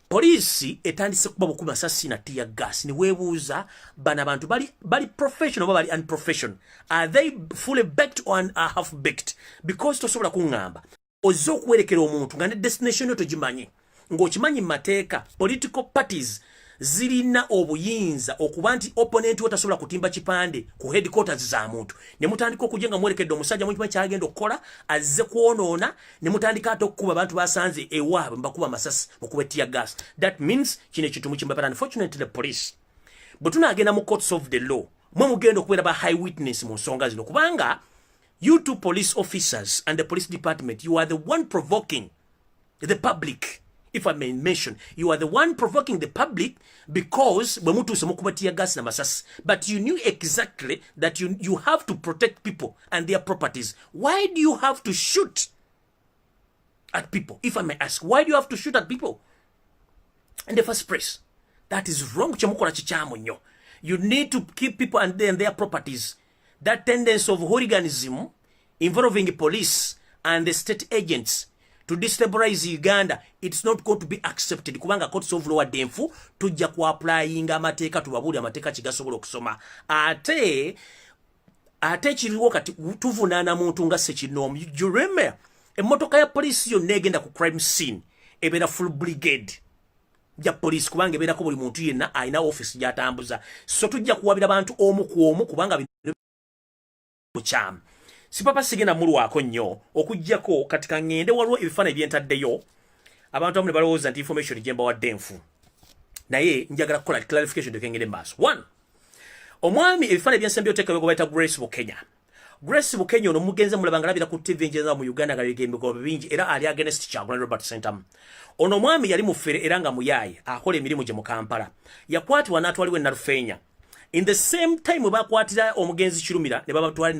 Police etandise kuba bukuma sasi na tear gas ni webuza bana bantu bali professional bali unprofessional. Are they fully baked or half baked? Because tosobola kungamba ozo kuwerekera omuntu nga ne destination yoto jimanyi ng'okimanyi mateeka political parties zirina obuyinza okuba nti opponent otasobola kutimba kipande ku headquarters za muntu ne mutandika okujenga mwerekedde omusajja mu kyagenda okukola azze kuonoona ne mutandika ate okukuba abantu basanze ewaabwe mbakuba masasi mukuba tear gas. That means kino ekintu mukimba. But unfortunately the police bwe tunaagenda mu courts of the law mwe mugenda okubeera ba high witness mu nsonga zino kubanga you two police officers and the police department, you are the one provoking the public. If I may mention, you are the one provoking the public because gas na masas. But you knew exactly that you have to protect people and their properties. Why do you have to shoot at people? If I may ask, why do you have to shoot at people in the first place? That is wrong. You need to keep people and their properties. That tendency of hooliganism involving police and the state agents to destabilize Uganda, it's not going to be accepted. Kubanga courts of law denfu tujja ku applying amateeka tubabuli amateeka kigasobola okusoma. Ate kiriwo kati tuvunaana muntu nga sekinomu. You remember emmotoka ya police yonna egenda ku crime scene ebeera full brigade ya police kubanga ebeerako buli muntu yenna alina office gy'atambuza. So tujja kuwabira bantu omu ku omu kubanga cham sipapa sigena mulwako nnyo okujjako katika ngende waliwo ebifana ebyentaddeyo abantu abamu ne balowooza nti information jemba wa denfu naye njagala kukola clarification tekengere maaso. 1 omwami ebifana ebyensembe oteekayo gwe bayita Grace Bukenya. Grace Bukenya ono mugenze mulabanga labira ku TV njenza mu Uganda galigembeko bingi era ali against Kyagulanyi Robert Centam. Ono mwami yali mufere era nga muyaye akola emirimu gye mu Kampala yakwatibwa n'atwaliwe Nalufeenya. In the same time bakwatira omugenzi Kirumira ne bamutwala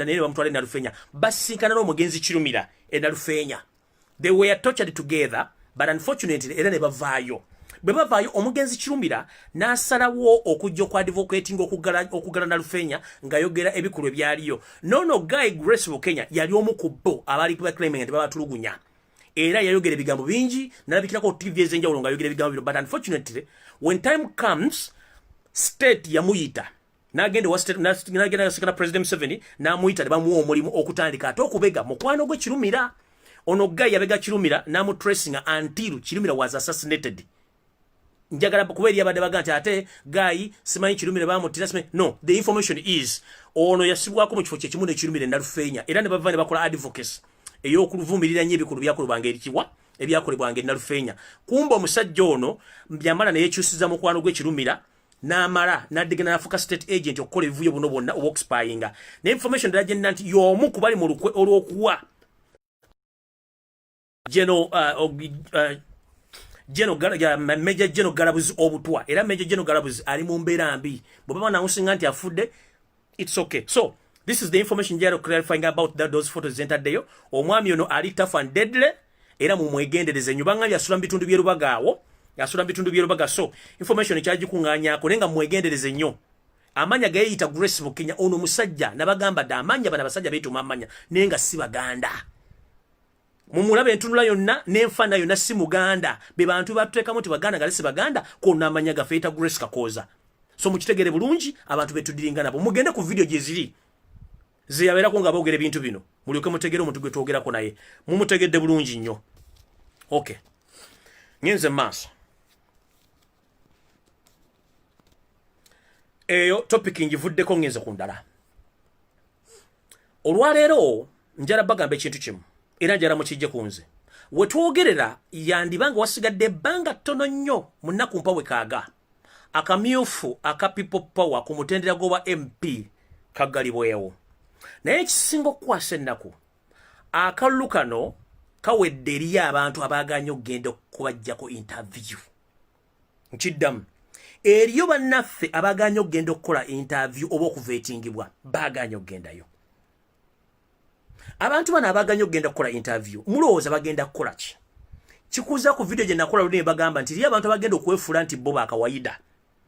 na Rufenya basinkana n'omugenzi Kirumira e Nalufeenya. They were tortured together but unfortunately era ne bavaayo. Bwe bavaayo omugenzi Kirumira n'asalawo okujja ku advocating okugala Nalufeenya ngayogera ebikulu ebyaliyo. No guy Grace Bukenya yali omu ku bo abali kuba claiming nti babatulugunya. Era yayogera ebigambo bingi nalabikirako TV ezenjawulo ngayogera ebigambo bino. But unfortunately when time comes state yamuyita nagende wa state nagenda sekana President Museveni namuyita ne bamuwa omulimu okutandika ate okubega mukwano gwe Kirumira. Ono guy yabega Kirumira namu tracing until Kirumira was assassinated. Njagala kuberi yabade bagante ate guy simanyi Kirumira bamutira simanyi. No, the information is ono yasibwako mu kifo kye kimu ne Kirumira Nalufeenya era ne bava ne bakola advocacy ey'okuluvumirira nnyo ebikulu byakolebwanga erikiwa ebyakolebwanga Nalufeenya. Kumba omusajja ono byamala ne yekyusiza mukwano gwe Kirumira n'amala n'addegana n'afuuka state agent okukola ebivuyo buno bwonna obw'okuspayinga ne information ddala gyenna nti y'omu ku bali mu lukwe olw'okuwa Major General Galabuzi obutwa era Major General Galabuzi ali mu mbeera mbi bwe baba announcing nti afudde it's okay. So this is the information jero clarifying about those photos entered there. Omwami ono ali tough and deadly era mu mwegendereze nnyo banga yasula bitundu by'erubagaawo yasula bitundu by'erubaga. So information ekyagikunganyako nenga mwegendereze nnyo. Amanya gayita Grace Mukinya ono musajja nabagamba da amanya bana basajja beetuma amanya nenga si baganda. Mumulabe entunula yonna n'enfana yonna si muganda be bantu batekamu ti baganda galisi baganda konna amanya gafeeta Grace Kakoza. So mukitegere bulungi abantu betudiringa nabo mugende ku video gyeziri ziyaberako nga boogera ebintu bino mulyoke mutegere omuntu gwe twogerako naye mumutegedde bulungi nnyo. Okay, ngenze maaso eyo topic ngivuddeko ngenze ku ndala. Olwaleero njala bagamba ekintu kimu era njala mukijje ku nze we twogerera yandibanga wasigadde ebbanga ttono nnyo mu nnaku mpawe kaaga akamyufu aka people power ku mutendera gwa MP kagalibwewo naye ekisinga okukwasa ennaku akalulu kano kawedde eri abantu abaaganya okugenda okubajjako interview. Nkiddamu eriyo bannaffe abaaganya okugenda okukola interview oba okuveetingibwa baaganya okugendayo. Abantu bano abaaganya okugenda okukola interview mulowooza bagenda kukola ki? Kikuza ku video gye nakola luli ne bagamba nti eriyo abantu abagenda okwefuula nti bo baakawaida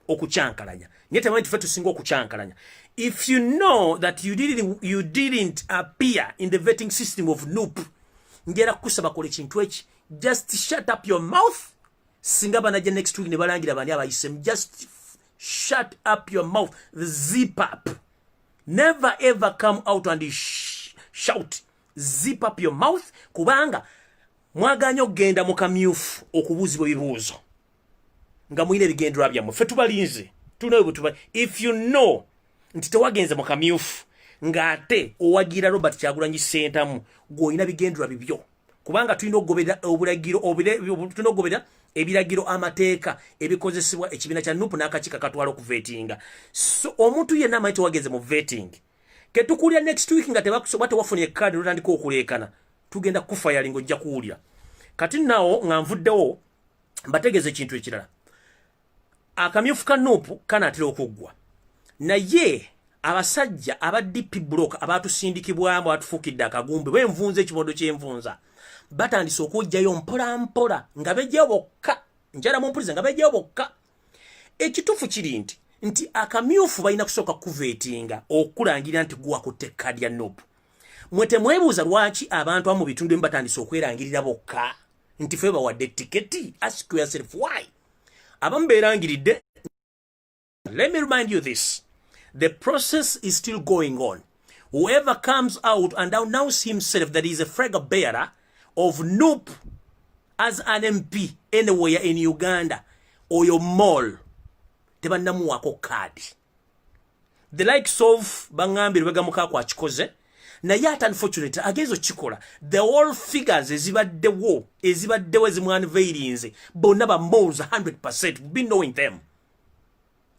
okucyankalanya nye temanyi tufe tusinga okucyankalanya. If you know that you didn't appear in the vetting system of NUP ngera kusaba kole kintu eki just shut up your mouth. Singa banajja next week ne balangira bani abayisem just shut up your mouth, zip up. Never ever come out and shout. Zip up your mouth kubanga mwaganya okugenda mu kamyufu okubuuzibwa ebibuuzo nga mwine ebigendera byammwe ffe tubalinze tunawe bwe tuba. If you know nti tewagenze mu kamyufu ng'ate owagira Robert Kyagulanyi Ssentamu gw'olina bigendera bibyo kubanga tulina okugoberera obulagiro tulina okugoberera ebiragiro amateeka ebikozesebwa ekibiina kya NUP n'akakiiko katwala okuvetinga. So omuntu yenna amanyi tewagenze mu vetting ketukulira next week nga tebakusoba tewafunye kadi lutandika okuleekana tugenda kufayalinga ojja kuwulira. Kati nawo nga nvuddewo mbategeeza ekintu ekirala. Akamyufu ka NUP kanaatera okuggwa naye abasajja aba DP block abatusindikibwamu abatufuukidde akagumbe bwenvunza ekimodo ky'envunza batandise okujjayo mpola mpola nga bejjayo bokka njala mumpulize nga bejjayo bokka. Ekituufu kiri nti akamyufu balina kusooka kuveetinga okulangira nti gwakutte kadi ya NUP. Mwe temwebuuza lwaki abantu amu bitundu emu batandise okwerangirira bokka nti ffe bawadde tiketi. Ask yourself why. Abamu beerangiridde. Let me remind you this. The process is still going on. Whoever comes out and announces himself that he is a flag bearer of NUP as an MP anywhere in Uganda or your mall, tebannamuwako kadi. The likes of Bangambi Lubega kwa chikoze naye ate unfortunately agezo chikola the all figures ezibaddewo ezimwana veilinze bonna ba malls 100%. We've been knowing them.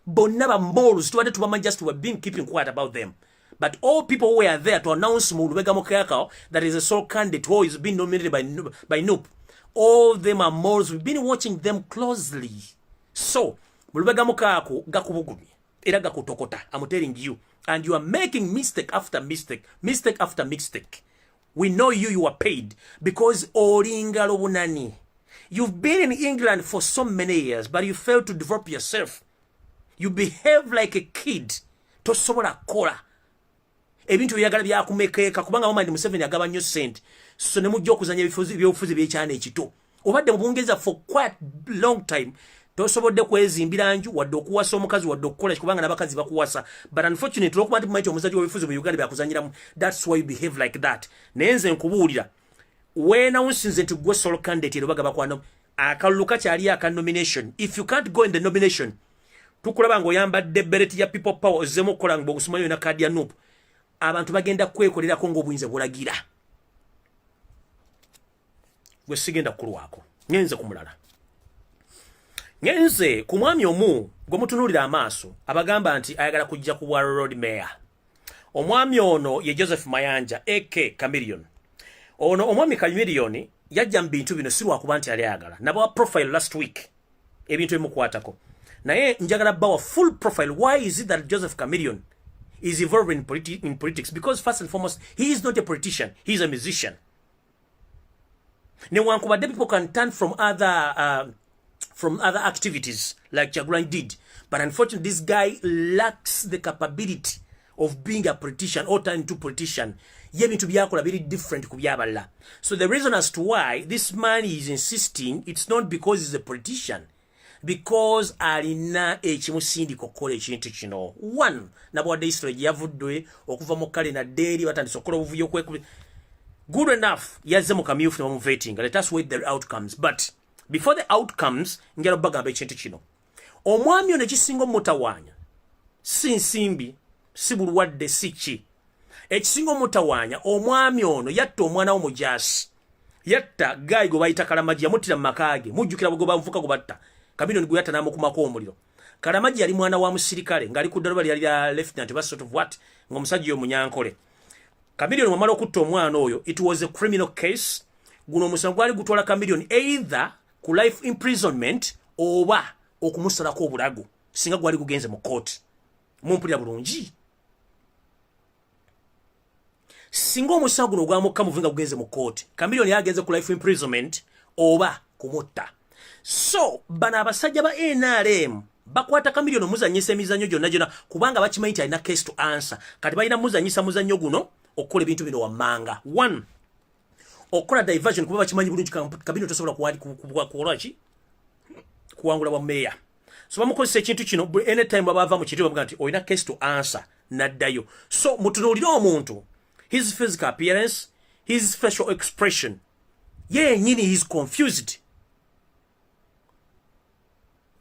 Bonna ba malls tuwadde tubama just we've been keeping quiet about them. But all people were there to announce Lubega Mukayakao that is a sole candidate who is being nominated by NUP. All them are malls. We've been watching them closely. So Lubega Mukayako gakubugumi era gakutokota. I'm telling you. And you are making mistake after mistake. Mistake after mistake. We know you are paid. Because Oringa Lobunani. You've been in England for so many years, but you failed to develop yourself. You behave like a kid. Tosobola kola. Ebintu byagala byakumekeeka kubanga mama Museveni agaba nnyo sente. So ne mujja okuzanya ebyobufuzi by'ekyana ekito. Obadde mu Bungereza for quite long time. Tosobodde kwezimbira nju wadde okuwasa omukazi wadde okukola kubanga n'abakazi bakuwasa. But unfortunately okuba nti omuzaji w'ebifuzi mu Uganda byakuzanyiramu. That's why you behave like that. Naye nze nkubuulira. Wena unsinze nti gwe solo candidate Lubega bakwano. Akalulu kakyali aka nomination. If you can't go in the nomination, tukulaba ng'oyambadde bereti ya people power ozzeemu okukola ng'ogusumayo na kadi ya NUP. Abantu bagenda kwekolerako ng'obuyinza bulagira. Gwe sigenda kulwako. Ngenze ku mulala. Ngenze ku mwami omu gwe mutunulira amaaso abagamba nti ayagala kujja ku bwa road mayor. Omwami ono ye Joseph Mayanja AK Chameleon. Ono omwami Chameleon yajja mu bintu bino si lwakuba nti yali ayagala. Nabawa profile last week ebintu ebimukwatako. Naye njagala bawa full profile. Why is it that Joseph Chameleon is involved in politics? Because first and foremost, he is not a politician. He is a musician. Newankubadde people can turn from other activities like Chagulanyi did. But unfortunately, this guy lacks the capability of being a politician or turning to politician. Yebintu byakola very different ku byabala. So the reason as to why this man is insisting, it's not because he's a politician. Because alina ekimusindi kokola ekintu kino. One, nabwadde history yavuddwe okuva mu kale na daily batandise okola obuvuyo kwe. Good enough, yazze mu kamyufu ne vetting. Let us wait the outcomes. But before the outcomes, njalo bagamba ekintu kino. Omwami ono ekisinga omutawaanya. Si nsimbi, si bulwadde si ki. Ekisinga omutawaanya, omwami ono yatta omwana w'omujasi. Yatta guy gwe bayita Kalamaji yamutira mu makaage. Mujjukira bwe bavuka kubatta. Chameleon gwe yatta n'amukumako omuliro. Kalamaji yali mwana wa musirikale ngali ku ddalaba yali ya lieutenant ba sort of what ng'omusajja omunyankole. Chameleon mwamala okutta omwana oyo, it was a criminal case. Guno omusango gwali gutwala Chameleon either ku life imprisonment oba okumusalako obulago singa gwali gugenze mu court. Mumpulira bulungi. Singa omusango guno gwamukka muvinga gugenze mu court, Chameleon yagenze ku life imprisonment oba kumutta. So bana abasajja ba NRM bakwata Chameleon omuzanyisa emizannyo gyonna kubanga bakimanyi nti alina case to answer. Kati balina muzanyisa muzannyo guno okukola ebintu bino wammanga. One, okola diversion kuba bakimanyi bulungi Chameleon tosobola kukola ki kuwangula bwa mayor. So bamukozesa ekintu kino anytime babava mu kintu bamuga nti olina case to answer naddayo. So mutunuulira omuntu, his physical appearance, his facial expression, ye nyini is confused.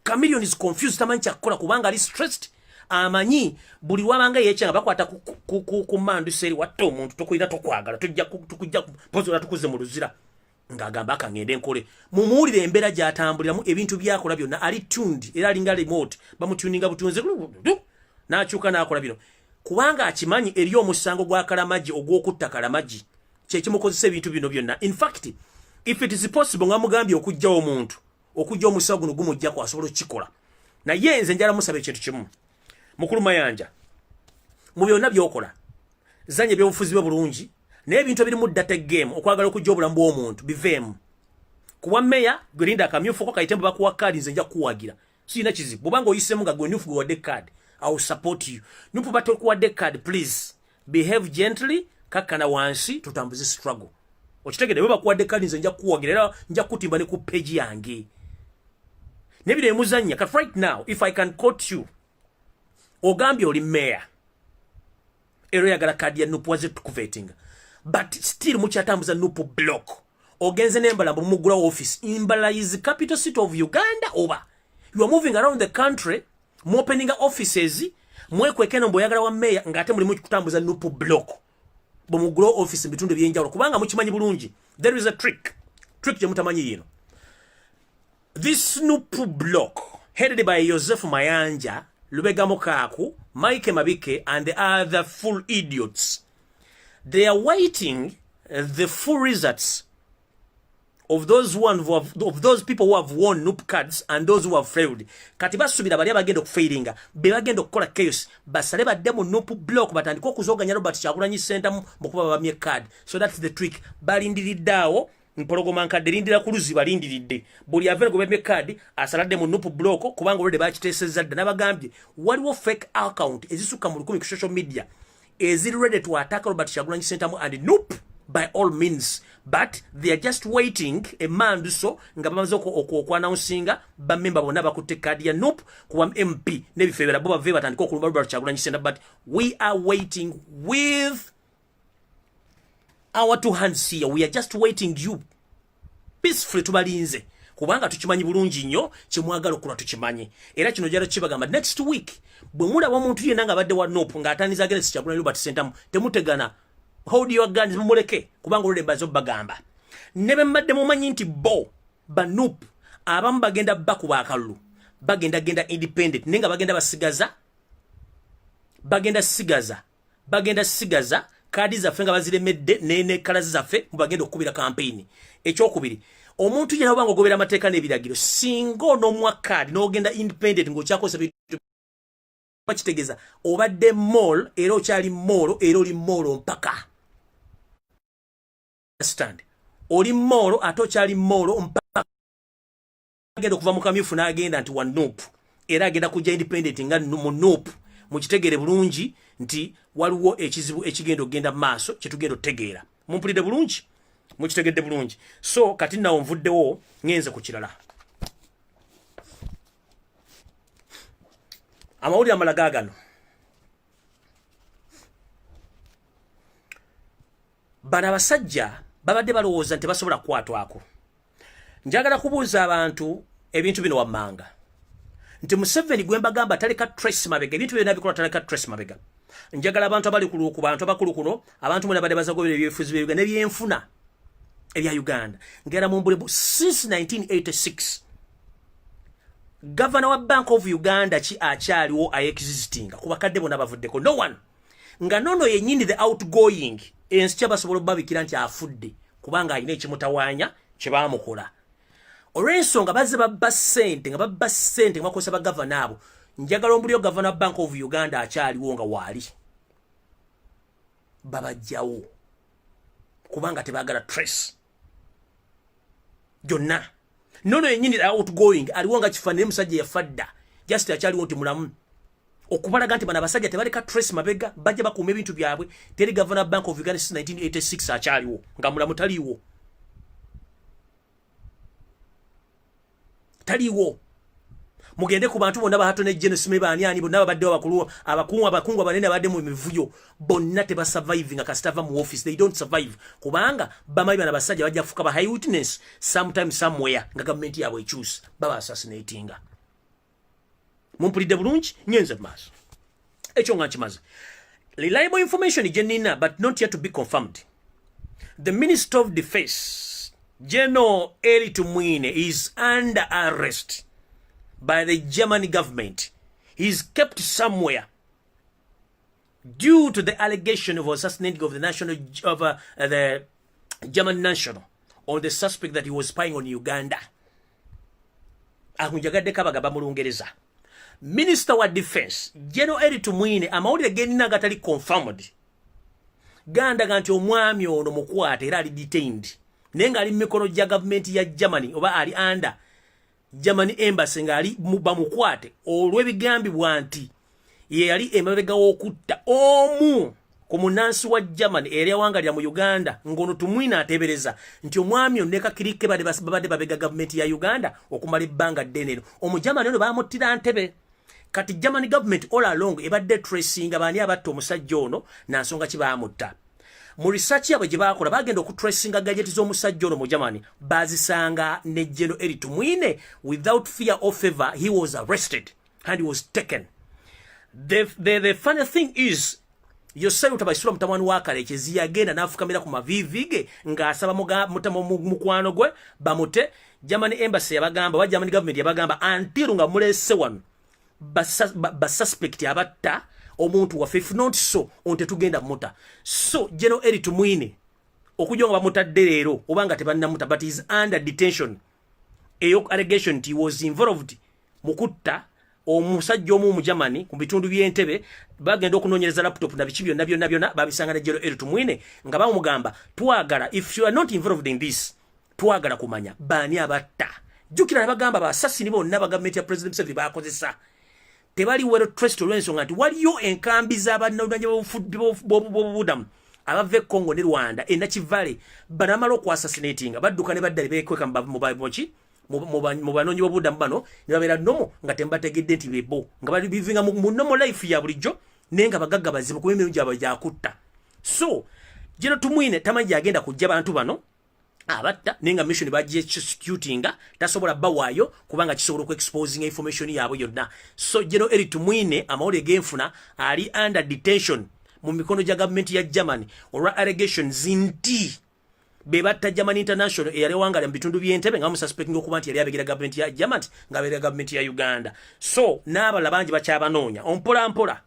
Chameleon is confused, tamanyi kyakukola kubanga ali stressed. Amanyi buli wabanga yekyanga bakwata ku mandu seri watta omuntu tokulira tokwagala tujja pozola tukuze mu luzira ngagamba akangende nkole mumuwulire embeera gyatambuliramu ebintu byakola byonna ali tuned era alinga remote bamutuninga butunze n'akyuka n'akola bino kubanga akimanyi eri omusango gwa Kalamaji ogw'okutta Kalamaji kyekimukozesa ebintu bino byonna. In fact, if it is possible nga mugambye okujjawo omuntu okujja omusango guno gumujjako asobola okukikola. Naye nze njala musaba ekintu kimu. Mukulu Mayanja, mu byonna byokola zanye by'obufuzi bwe bulungi n'ebintu ebiri mu data game okwagala okujja obulamu bw'omuntu biveemu. Kuwa meya gwelinda akamyufu ko kayitembo bakuwa kadi nze nja kuwagira sina kizibu bubanga oyisemu nga gwe nufu gwe wadde card I will support you. Nupu bato kuwadde card, please behave gently kakana wansi tutambuze struggle. Okitegede bwe bakuwadde card nze nja kuwagira era nja kutimba ne ku page yange nebire muzanya. Kat right now if I can quote you ogambye oli mayor ero yagala kadi ya Nupu waze tukuvetinga but still muchatambuza Nupu block ogenze n'embalamba mugula office. Imbala is the capital city of Uganda over. You are moving around the country opening offices mwekwekeno mbo yagala wa mayor ngate muli kutambuza Nupu block bomugula office bitunde byenjawulo kubanga mukimanyi bulungi. There is a trick je mutamanyi yino. This Nupu block headed by Joseph Mayanja, Lubega Mokaku, Mike Mabike, and the other full idiots. They are waiting the full results of those people who have won Nupu cards and those who have failed. Katiba subira bali abagenda okufailinga, be bagenda okukola chaos. Basale badde mu Nupu block batandika okuzoganya Robert Kyagulanyi center mu kuba bamye card. So that's the trick. Balindiriddawo mpologoma nkadde lindira ku luzi balindiridde buli avere gobemye card asaladde mu Nupu block kubanga olede bakiteseza dda nabagambye waliwo fake account ezisuka mu 10 ku social media is ready to attack Robert Kyagulanyi center and Nupu by all means, but they are just waiting a man so nga bamaze okwannouncinga ba member bonna bakutte card ya Nupu kuba MP nebifebera bo bave batandika okulumba Robert Kyagulanyi center. But we are waiting with our two hands here. We are just waiting you peacefully tubalinze kubanga tukimanyi bulungi nnyo kimwagala okukola tukimanyi era kino jalo kibagamba next week bwe mulaba omuntu yenna nga badde wa Nupu ng'ataniza against Kyagulanyi Robert Center temutegana hold your guns mumuleke kubanga olule bazo bagamba nebe mbadde mumanyi nti bo ba Nupu abamu bagenda bakuba akalulu genda independent nenga bagenda sigaza kadi zaffe nga baziremedde ne kalazi zaffe mubagenda okubira campaign ekyokubiri omuntu yena obanga ogobera amateeka n'ebiragiro singo n'omwa kadi n'ogenda independent ng'okyakozesa bintu bakitegeza obadde mall era okyali mall era oli mall mpaka understand oli mall ate okyali mall mpaka agenda okuva mu kamyufu n'agenda nti wa nope era agenda kujja independent nga mu nope mukitegere bulungi nti waliwo ekizibu ekigenda ogenda maaso kyetugenda otegeera mumpulidde bulungi mukitegedde bulungi so kati nawo nvuddewo ngenze ku kirala amawulire amalaga gano bano abasajja babadde balowooza nti basobola kukwatwako njagala kubuuza abantu ebintu bino wammanga nti Museveni gwe mbagamba taleka trace mabega ebintu byonna bikola taleka trace mabega njagala abantu abali ku bantu abakulu kuno abantu mwena badde bazagobera ebyefuzi bye Uganda nebyenfuna ebya Uganda ngera mu mbule since 1986 Governor wa Bank of Uganda ki akyaliwo existing ku bakadde bona bavuddeko no one nga nono yenyini the outgoing ensi kyabasobola babikira nti afudde kubanga alina ekimutawaanya kye baamukola olw'ensonga bazze babba ssente nga bakozesa bagavana abo njagala ombulyo Governor Bank of Uganda akyaliwo nga waali babajjawo kubanga tebaagala trace jonna nono yenyini outgoing aliwo nga kifanire musajja yafadda just akyaliwo nti mulamu okubalaga nti bana basajja tebaleka trace mabega bajja bakuuma ebintu byabwe teri Governor Bank of Uganda since 1986 akyaliwo nga mulamu taliwo mugende ku bantu bonna bahatone genocide bani ani bonna babadde abakulu abakungu abanene abadde mu mivuyo bonna teba survive nga kasitava mu office they don't survive kubanga bamayi bana basajja bajja fuka ba high witness sometime somewhere nga government yabwe choose baba assassinating mumpulidde bulungi nyenze maso ekyo nga kimaze reliable information jenina but not yet to be confirmed the Minister of Defense General Tumwine is under arrest by the German government. He is kept somewhere due to the allegation of assassinating of the German national or the suspect that he was spying on Uganda. Akunjagadde kabaga bamulungereza. Minister wa Defense General Tumwine amawulire genina gatali confirmed. Ganda ganti omwami ono mukwate era ali detained. Nenga ali mikono ja government ya Germany oba ali under Germany embassy nga ali bamukwate olwebigambi bwanti ye yali emabega okutta omu ku munansi wa Germany eri awangalira mu Uganda ngono Tumwina atebereza nti omwami oneka kirike babadde babega government ya Uganda okumala ebbanga ddene omujamani ono bamuttira ntebe kati Germany government all along ebadde tracing abani abatta omusajja ono nansonga kibamutta mu research yabwe bakola bagenda okutracinga gadgets z'omusajja ono mu Germany bazisanga ne General Tumwine without fear or favor he was arrested and he was taken. The funny thing is yosayo tabaisura mutamwani wakale ekyezi agenda n'afukamira ku mavivige ng'asaba mukwano gwe bamute German embassy yabagamba wa German government yabagamba until nga mulese wano suspect abatta omuntu waffe if not so onte tugenda muta so General Tumwine okujonga bamutadde leero obanga tebannamuta but is under detention eyo allegation he was involved mukutta omusajja omu mu Germany ku bitundu by'entebe bagenda okunonyereza laptop na bichi byonna babisanga ne General Tumwine nga bamugamba twagala if you are not involved in this twagala kumanya bani abatta jukira bagamba ba assassin bonna ba government ya President Museveni bakozesa tebali wero trust olw'ensonga nti waliyo enkambi z'abannanyabwe b'obubudamu abave Congo ne Rwanda Nakivale banamala okwassassinating badduka ne baddali beekweka mu banonyi b'obubudamu bano ne babeera nomo nga tembategedde nti bebo nga bali bivinga mu nomo life ya bulijjo naye nga bagagga bazibu kuba emirimu gyabwe gyakutta so General Tumwine tamanyi agenda kujja bantu bano abatta nenga mission baje executinga tasobola bawaayo kubanga kisobola ku exposing information yabwe yonna so General Tumwine amawole genfuna ali under detention mu mikono ja government ya Germany olwa allegations nti bebatta German International eyali wangala mu bitundu by'Entebbe nga mususpecting okuba nti yali abeera government ya German nga abeera government ya Uganda. So n'abala bangi bakyabanoonya mpola.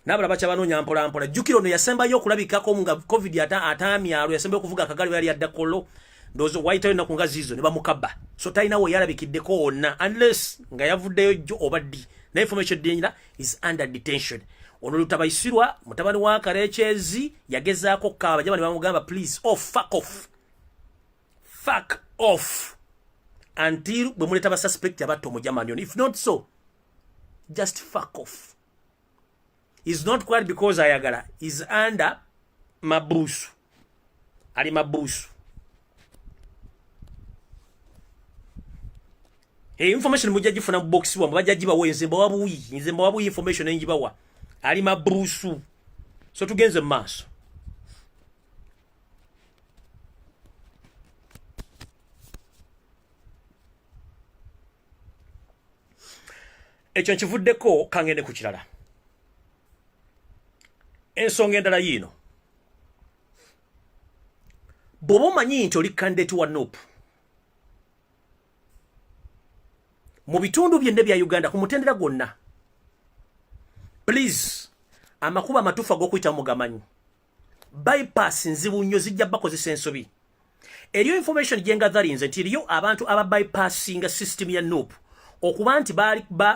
N'abala bakyabanoonya mpola. Jjukira ono yasembayo okulabikako nga COVID atamyalo yasembayo okuvuga akagali yali adda kollo. Ndozo waitayo na kunga zizo ne bamukabba. So talina we yalabikiddeko wonna unless nga yavuddeyo jjo obaddi. Na information danger is under detention. Ono lutabayisirwa mutabani wa Karechezi yagezaako kaba jamani bamugamba please fuck off until bwe muleta ba suspect abatto mu Germany. If not so, just fuck off. Is not quite because ayagala is under mabusu. Ali mabusu. Information mujajifuna box wa bajajiba wenzemba wabuyi information enjibawa ali mabrusu. So tugenze maso ekyo nkivuddeko kangende ku kirala. Ensonga endala yino bw'oba omanyi nti oli candidate wa NOP mu bitundu byenne bya Uganda ku mutendera gwonna, please amakuba amatuufu ag'okuyita mugamanyi. Bypass nzibu nnyo zijja bakozesa ensobi. Eriyo information gyengathalinze nti eriyo abantu aba bypassinga system ya NOP okuba nti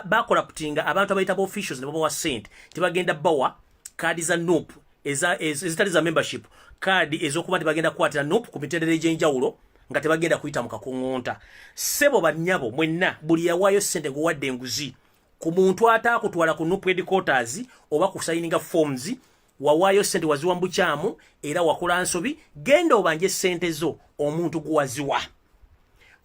bakorruptinga abantu abayita officials ne babawa sente tebagenda bawa kaadi za NOP ezitali za membership, kaadi ez'okuba nti bagenda kukwatira NOP ku mitendera egy'enjawulo nga tebagenda kuyita mu kakungunta. Sebo bannyabo mwenna buli yawaayo ssente ng'owadde enguzi ku muntu ataakutwala ku NOP headquarters oba ku signinga forms wawaayo ssente waziwa mbukyamu era wakola nsobi, genda obanje ssente zo omuntu guwaziwa.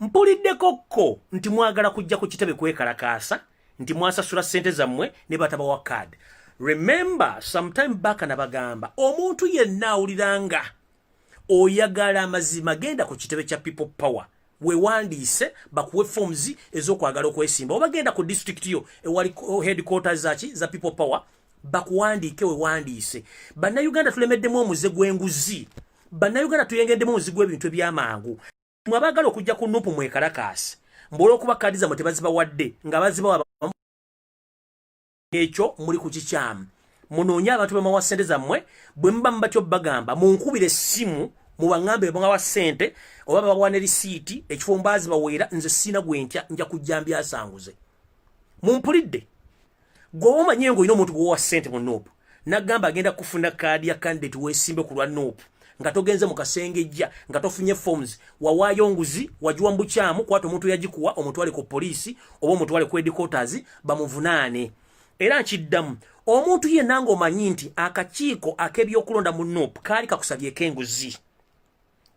Mpuliddekokko nti mwagala kujja ku kitebe kwekalakaasa nti mwasasula ssente zammwe ne batabawa card. Remember sometime back nabagamba omuntu yenna awuliranga oyagala amazima genda ku kitebe kya people power wewandiise bakuwe forms ez'okwagala okwesimba oba genda ku district yo ewali headquarters za people power bakuwandiike wewandiise. Bannayuganda tulemeddemu omuze gw'enguzi, bannayuganda tuyengeddemu omuze gw'ebintu eby'amangu. Mwabagala okujja ku NOP mwekalakaasi mbola okuba kaadi zammwe tebazibawadde nga bazibawa ekyo muli ku kikyamu. Munoonye abantu bamawa ssente zammwe bwe muba mubatyo bagamba munkubire essimu mubaŋŋambe bawa ssente oba babawa ne risiiti ekifo mbaazi baweera nze sina gwentya nja kujja mbyasanguze. Mumpulidde gwe omanyi ng'olina omuntu gwowa ssente mu NOP n'agamba agenda kufuna kaadi ya candidate weesimbe ku lwa NOP nga togenze mu kasengejja nga tofunye forms wawaayo nguzi wagiwa mbukyamu kwata omuntu yagikuwa omutwale ku poliisi oba omutwale ku headquarters bamuvunaane. Era nkiddamu omuntu yenna ng'omanyi nti akakiiko ak'ebyokulonda mu NOP kaali kakusabyeko enguzi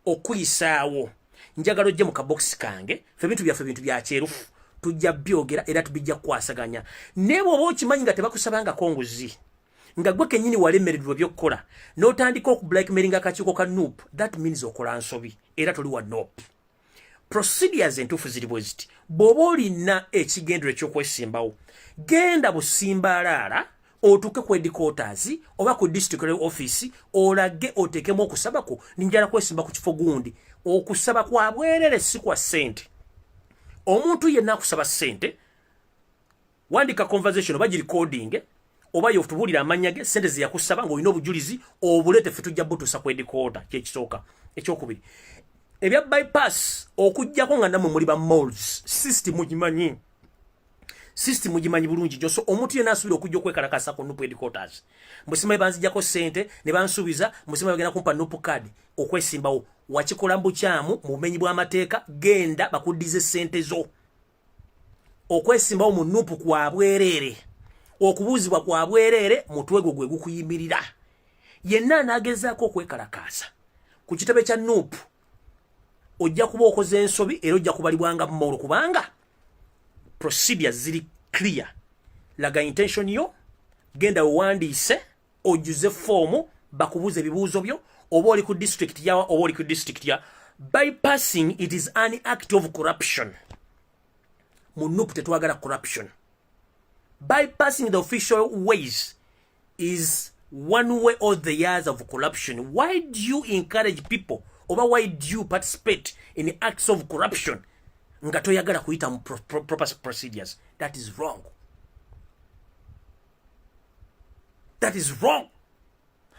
okuyisaawo, njagala ojje mu kabokisi kange fe bintu byaffe bintu bya kyerufu tujja byogera era tubijja kukwasaganya. Naye bw'oba okimanyi nga tebakusabangako nguzi nga gwe kennyini walemereddwa by'okkola n'otandika okublackmailinga akakiiko ka NOP, that means okola nsobi era toli wa NOP. Procedures entuufu ziri bwe ziti. Bw'oba olina ekigendero eky'okwesimbawo genda busimbaalaala otuuke ku headquarters oba ku district office olage oteekemu okusabako ninjala kwesimba ku kifo gundi. Okusaba kwa bwerere si kwa ssente. Omuntu yenna akusaba ssente wandika conversation oba recording oba yofutubuulira amannya ge ssente ze yakusaba ng'olina obujulizi obuleete ffe tujja butuusa ku headquarter kyekisooka. Ekyokubiri ebya bypass okujjako nga nammwe muli ba malls system mugimanyi. System mugimanyi bulungi jo. So omuntu yenna asuubira okujja okwekalakasa ku NOP headquarters musimaye banzijjako ssente ne bansuubiza musimaye bagenda kumpa NOP card okwesimbawo wakikola mbukyamu mu bumenyi bw'amateeka genda bakuddize ssente zo. Okwesimbawo mu NOP kwa bwereere, okubuuzibwa kwa bwereere mutwe gwe gukuyimirira. Yenna anaagezaako okwekalakaasa ku kitebe kya NOP ojja kuba okoze ensobi era ojja kubalibwanga mu mawolo kubanga procedures ziri clear. Laga intention yo, genda uwandiise ojuze formu bakubuuza ebibuuzo byo oba oli ku district ya oba oli ku district ya. Bypassing it is an act of corruption. Mu NOP tetwagala corruption. Bypassing the official ways is one way or the other of corruption. Why do you encourage people? Or why do you participate in the acts of corruption? Nga toyagala kuyita mu proper procedures. That is wrong. That is wrong.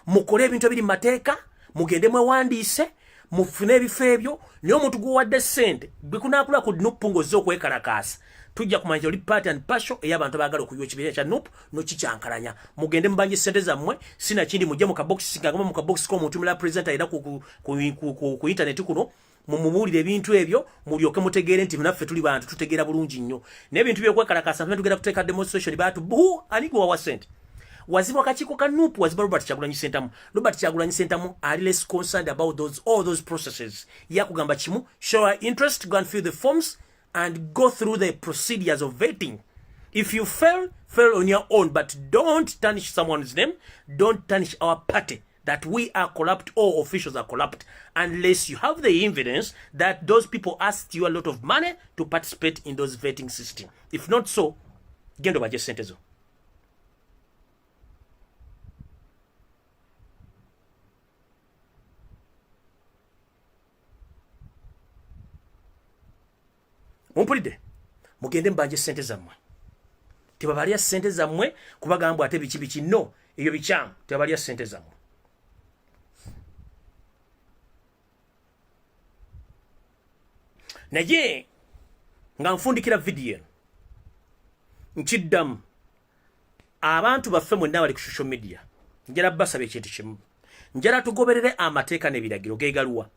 Mukole ebintu ebiri mateeka, mugende mwewandiise, mufune ebifo ebyo, niyo omuntu guwadde ssente, bwe kunaakula ku NUP ng'ozze okwekalakaasa. Tujja kumanya oli party and partial ey'abantu abaagala okuyiwa ekibiina kya NUP n'okikyankalanya. Mugende mubanje ssente zammwe, sina kindi mujje mu kabokisi kagamba mu kabokisi k'omuntu mulala president ayina ku internet kuno, mumubuulire ebintu ebyo, mulyoke mutegeere nti naffe tuli bantu tutegeera bulungi nnyo. N'ebintu by'okwekalakaasa ffe tugenda kuteeka demonstration baatu buhu ani gwe wawa ssente. Wazibwa kakiiko ka NUP, wazibwa Robert Kyagulanyi Ssentamu. Robert Kyagulanyi Ssentamu are less concerned about all those processes. Yakugamba kimu, show our interest, go and fill the forms and go through the procedures of vetting. If you fail on your own, but don't tarnish someone's name, don't tarnish our party that we are corrupt or officials are corrupt, unless you have the evidence that those people asked you a lot of money to participate in those vetting system. If not so, gendo baje sente zo. Mumpulidde mugende mbanje sente zammwe. Tebabalya sente zammwe kubagamba ate biki no, eyo bikyamu, tebabalya sente zammwe. Naye nga nfundikira video nkiddamu abantu baffe mwenna bali ku social media njala basaba ekintu kimu, njala tugoberere amateeka n'ebiragiro geegaluwa.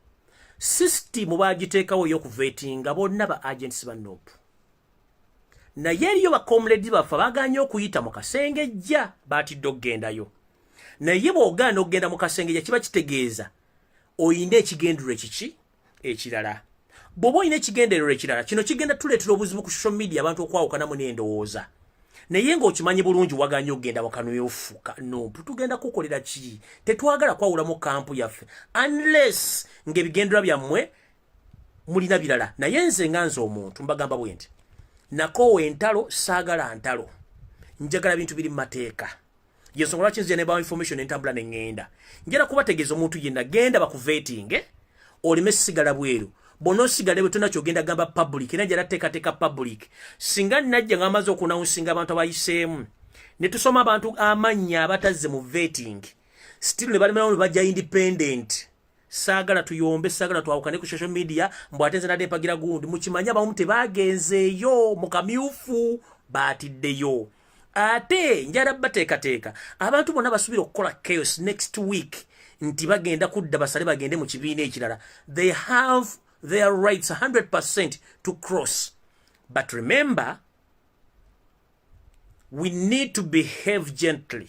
System bagiteekawo y'okuvetinga bonna ba agents ba NOP. Naye eriyo ba comrade baffe baganye okuyita mu kasengejja baatidde okgendayo. Naye bw'ogaana okgenda mu kasengejja kiba kitegeeza oyina ekigendererwa kiki ekirala. Bw'oba oyina ekigendererwa ekirala, kino kigenda tuleetera obuzibu ku social media abantu okwawukanamu n'endowooza. Naye ng'okimanyi bulungi waganye okgenda wakano y'ofuuka NOP tugenda kukolera ki? Tetwagala kwawulamu kampu yaffe unless ng'ebigendererwa byammwe mulina birala. Naye nze nga nze omuntu mbagamba bwe nti nakoowa entalo saagala ntalo, njagala bintu biri mu mateeka. Yensonga lwaki nzija ne bawa information entambula ne ŋŋenda. Njala kubategeeza omuntu yenna genda bakuvetinge oleme sigala bweru. Bono sigale bwe tuna kyogenda gamba public era njala teekateeka public. Singa najja ng'amaze okunawunsinga abantu abayiseemu ne tusoma abantu amannya abatazze mu vetting still ne balemerawo ne bajja independent. Saagala tuyombe, saagala twawukane ku social media, mbw ate nze nadde mpagira gundi mukimanya abamu tebaagenzeeyo mu kamyufu baatiddeyo. Ate njala bateekateeka abantu bonna basuubira okukola chaos next week nti bagenda kudda basale bagende mu kibiina ekirala. They have their rights 100% to cross. But remember, we need to behave gently.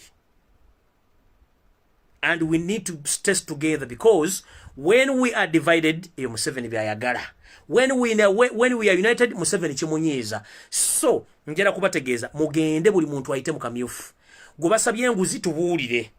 And we need to stay together, because when we are divided, Museveni byayagala. When we are united, Museveni kimunyiiza. So, njala kubategeeza mugende buli muntu ayite mu kamyufu. Gubasabye enguzi tubuulire.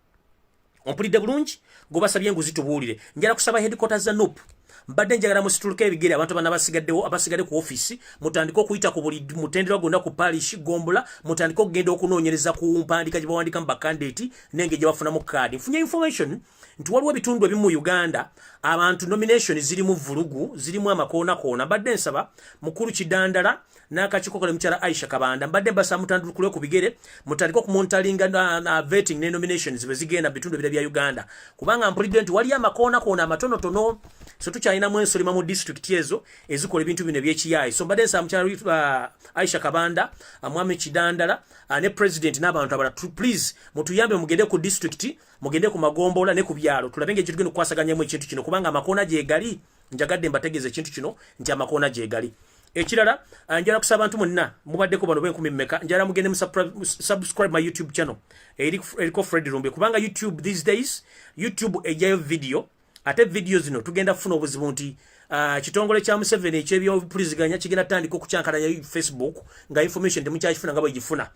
Ompulidde bulungi? Gubasabye enguzi tubuulire. Njala kusaba headquarters za NOP. Mbadde njagala musituluka ebigere abantu bana abasigade ku office mutandika okuyita ku buli mutendera gonna ku parish gombola, mutandika okugenda okunoonyereza ku mpandika gye bawandika mu bakandidate nenge gye bafunamu kaadi. Nfunye information nti waliwo ebitundu ebimu mu Uganda abantu nomination zirimu vulugu, zirimu amakoona. Mbadde nsaba mukulu Kidandala n'akakiiko kale mukyala Aisha Kabanda, mbadde mbasa mutandukule ku bigere mutandika okumontalinga na vetting ne nominations bwe zigenda bitundu ebira bya Uganda, kubanga mpulidde nti wali amakoona amatonotono. So tukyalina mwensolima mu district ezo ezikola ebintu bino eby'ekiyaayi. So mbadde nsaba mukyala Aisha Kabanda, mwami Kidandala ne president n'abantu abala, please mutuyambe mugende ku district, mugende ku magombola ne ku byalo, tulabe ng'ekyo tugenda okukwasaganyamu ekintu kino, kubanga amakoona gyegali. Njagadde mbategeeza ekintu kino nti amakoona gyegali. Ekirala njala kusaba abantu monna mubaddeko bano b'enkumi mmeka, njala mugende subscribe my YouTube channel eriko Fred Rumbe, kubanga YouTube these days ejjayo video. Ate video zino tugenda kufuna obuzibu nti kitongole kya Museveni eky'ebyobupuliziganya kigenda tandika okukyankalanya Facebook nga information temukyakifuna nga bwegifuna.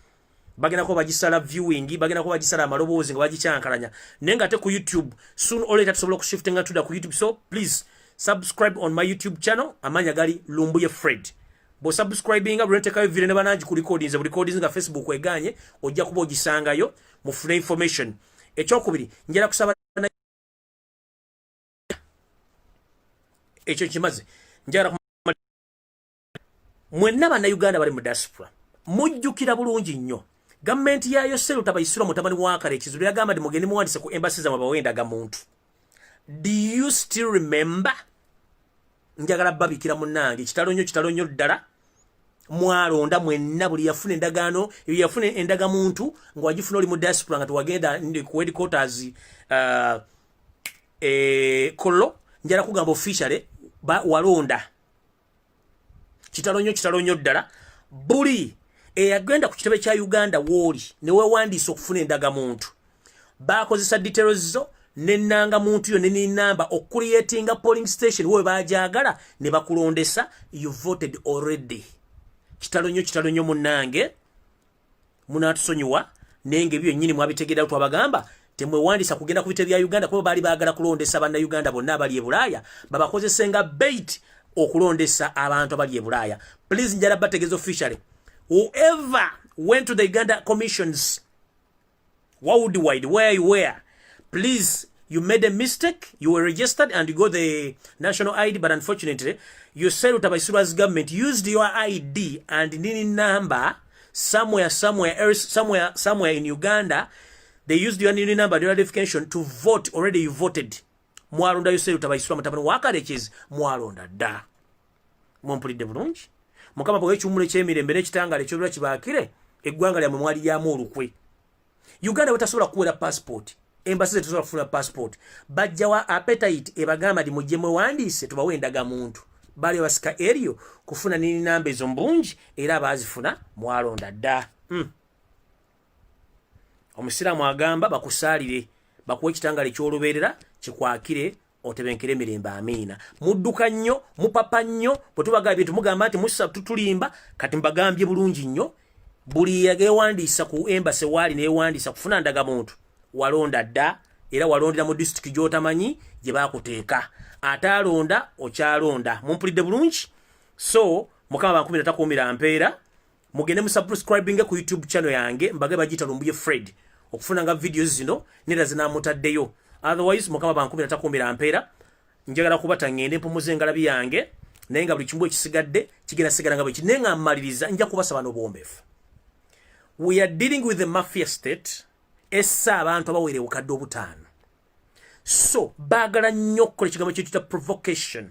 Bagenda ko bagisala viewing, bagenda ko bagisala amaloboozi nga bagikyankalanya. Naye nga ate ku YouTube soon or later tusobola okushiftinga tudda ku YouTube. So please subscribe on my YouTube channel, amanya gali Lumuye Fred. Bo subscribing nga bulentekayo video ne banangi ku recordings nga Facebook eganye ojja kuba ogisangayo mufune information. ekyokubiri njala kusaba ekyo kimaze njala mwenna bannayuganda bali mu diaspora mujjukira bulungi nnyo gavumenti yayo Seruta Bayisula mutabani wa Kale Kizulu yagamba ndi mugende muwandise ku embassy za bawendaga muntu. Do you still remember? Njagala babikira munnange kitalo nnyo ddala mwalonda mwenna buli yafuna endagaano yafuna endaga muntu ng'wagifuna oli mu diaspora nga tuwagenda ku headquarters Kollo njala kugamba officially walonda kitalo nnyo ddala buli eyagenda ku kitebe kya Uganda wooli ne weewandiisa okufuna endaga muntu baakozesa details zo n'ennanga muntu yo ne namba okucreatinga polling station we baajagala ne bakulondesa you voted already. Kitalo nnyo munnange munaatusonyiwa nenge byo nnyini mwabitegera twabagamba temwewandiisa kugenda ku bitebe bya Uganda kuba baali baagala kulondesa bannayuganda bonna abali e Bulaaya babakozesenga bait okulondesa abantu abali e Bulaaya. Please njala bategeeza officially whoever went to the Uganda commissions worldwide where you were, please, you made a mistake, you were registered and you got the national ID, but unfortunately you said Bayisula's government used your ID and nini number somewhere else, somewhere in Uganda. They used your nini number, your identification to vote. Already you voted. Mwalonda you said Bayisula mutabani wa Kale Kizulu mwalonda da. Mumpulidde bulungi. Mukama bwe kyumule kyemirembe n'ekitangale ky'olwa kibaakire eggwanga lya mwali ya olukwe. Uganda wetasobola kuwera passport. Embassy tesobola kufuna passport. Bajjawa appetite ebagamba di mujje mwewandiise tubawe endaga muntu. Bali basika eriyo kufuna nini namba ezo mbungi era baazifuna mwalonda dda. Omusiraamu agamba bakusaalire bakuwe ekitangale ky'olubeerera kikwakire otebenkere mirembe amiina. Mudduka nnyo mupapa nnyo bwe tubagambye bintu mugamba nti musa tutulimba kati mbagambye bulungi nnyo buli yagewandiisa ku embassy wali newandiisa kufuna ndaga muntu walonda dda era walondera mu district gy'otamanyi gye baakuteeka atalonda okyalonda. Mumpulidde bulungi. So mukama ba 13 mpeera mugende mu subscribing ku YouTube channel yange mbage bagita Lumuye Fred okufuna nga videos zino nera zinamutaddeyo. Otherwise mukama ba 13 mpeera njagala kubata ngende mpumuze ngalabi yange naye nga buli kimu ekisigadde kigenda sigala nga bwe kinenga amaliriza nja kubasaba n'obwombeefu. We are dealing with the mafia state. Essa abantu abawere obukadde obutaano. So baagala nnyo okukola ekigambo kyetuyita provocation.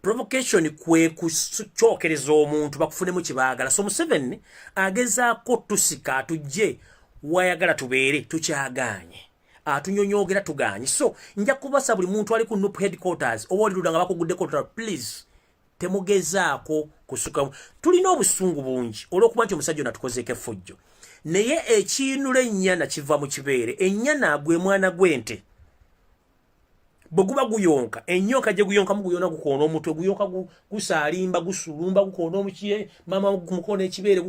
Provocation kwe kukyokereza omuntu bakufunemu kibaagala. So Museveni agezaako tusika atujje wayagala tubeere tukyagaanye. Atunyonyogera tuganye. So nja kubasa buli muntu ali ku NUP headquarters oba oli ludanga bakugudde quarter, please temugezaako kusuka. Tulina obusungu bungi olw'okuba nti omusajja natukozeeko effujjo naye ekiinula ennyana kiva mu kibeere. Ennyana gwe mwana gw'ente bwe guba guyonka ennyonka gye guyonkamu guyona gukoona omutwe guyonka gusaalimba gusulumba gukoona omukiye mama gumukoona ekibeere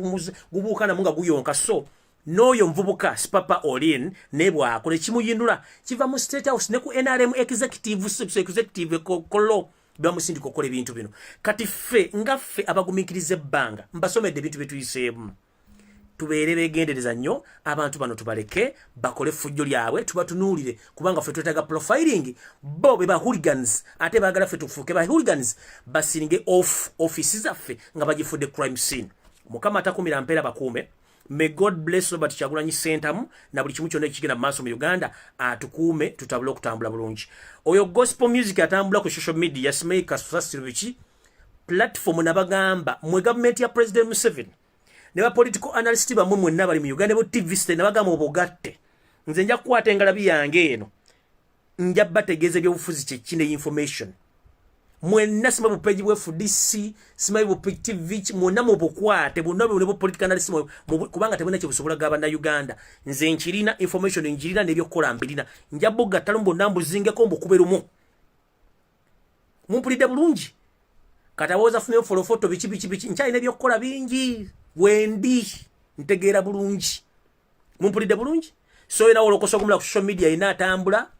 gubuuka namu nga guyonka. So n'oyo mvubuka sipapa olin ne bw'akola ekimuyindula kiva mu state house ne ku NRM executive Kollo bamusindika okukola ebintu bino. Kati ffe nga ffe abagumiikiriza ebbanga mbasomedde ebintu bye tuyiseemu tubeere beegendereza nnyo abantu bano tubaleke bakole effujjo lyabwe tubatunuulire kubanga ffe twetaaga profiling. Bo be hooligans ate baagala ffe tufuuke hooligans basinge off office zaffe nga bagifudde crime scene. Mukama atakumira mpeera bakuume. May God bless Robert Kyagulanyi Sentamu na buli kimu kyonna ekigenda mu maaso mu Uganda atukuume tutabule okutambula bulungi. Oyo gospel music atambula ku social media Smaker Sasirvichi platform nabagamba mwe government ya President Museveni ne ba political analyst bamwe mwenna bali mu Uganda bo TV state nabagamba obogatte. Nze nja kukwata engalabi yange eno nja bategeeza ebyobufuzi kyekine information mwenna simabu page bwe FDC simabu TV mwonna mubukwate bonna bwe political analyst kubanga tebona kye busobola gaba na Uganda. Nze nkirina information njirina nebyo kola mbirina nja boga talumbo nambu zingeko mbukuberumu. Mumpulidde bulungi katawoza fune follow photo bichi nchaine byo kola bingi wendi ntegeera bulungi. Mumpulidde bulungi. So ina olokoso kumula ku social media ina atambula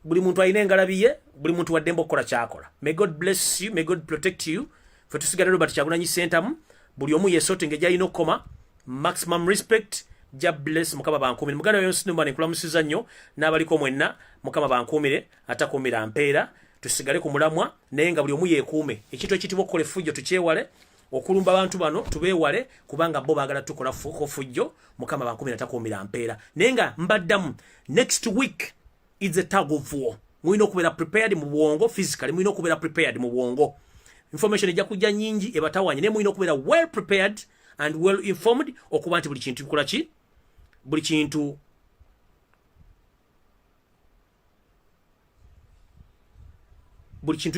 buli muntu ayina engalabiye buli muntu waddembo okukola kyakola. May God bless you, may God protect you. Fe tusigala Robert Kyagulanyi Sentamu buli omu yesote ngejja ino koma maximum respect ja bless mukama bankumire muganda yonsi numani kulamusiza nnyo n'abaliko mwenna mukama bankumire atakumira mpeera tusigale ku mulamwa naye nga buli omu yeekuume ekintu ekitibwa okukola effujjo tukyewale okulumba abantu bano tubeewale kubanga bo baagala tukola fujjo mukama bankumire atakumira mpeera naye nga mbaddamu next week is a tug of war mulina okubeera prepared mu bwongo physically mulina okubeera prepared mu bwongo information ejja kujja nyingi ebatawanye naye mulina okubeera well prepared and well informed okuba nti buli kintu kikola ki buli kintu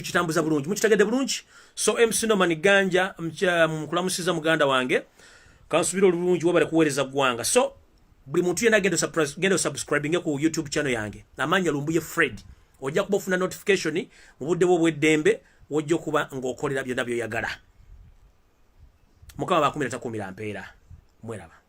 kitambuza bulungi mukitegedde bulungi so MC Norman Ganja mukulamusiza muganda wange kansubira olulungi wabale kuweereza gwanga so buli muntu yena genda subscribing ku YouTube channel yange amanya Lumbuye Fred ojja kuba ofuna notification mu budde bwo bw'eddembe wojja kuba ng'okolera byonna byoyagala mukama bakumira takumira mpeera mweraba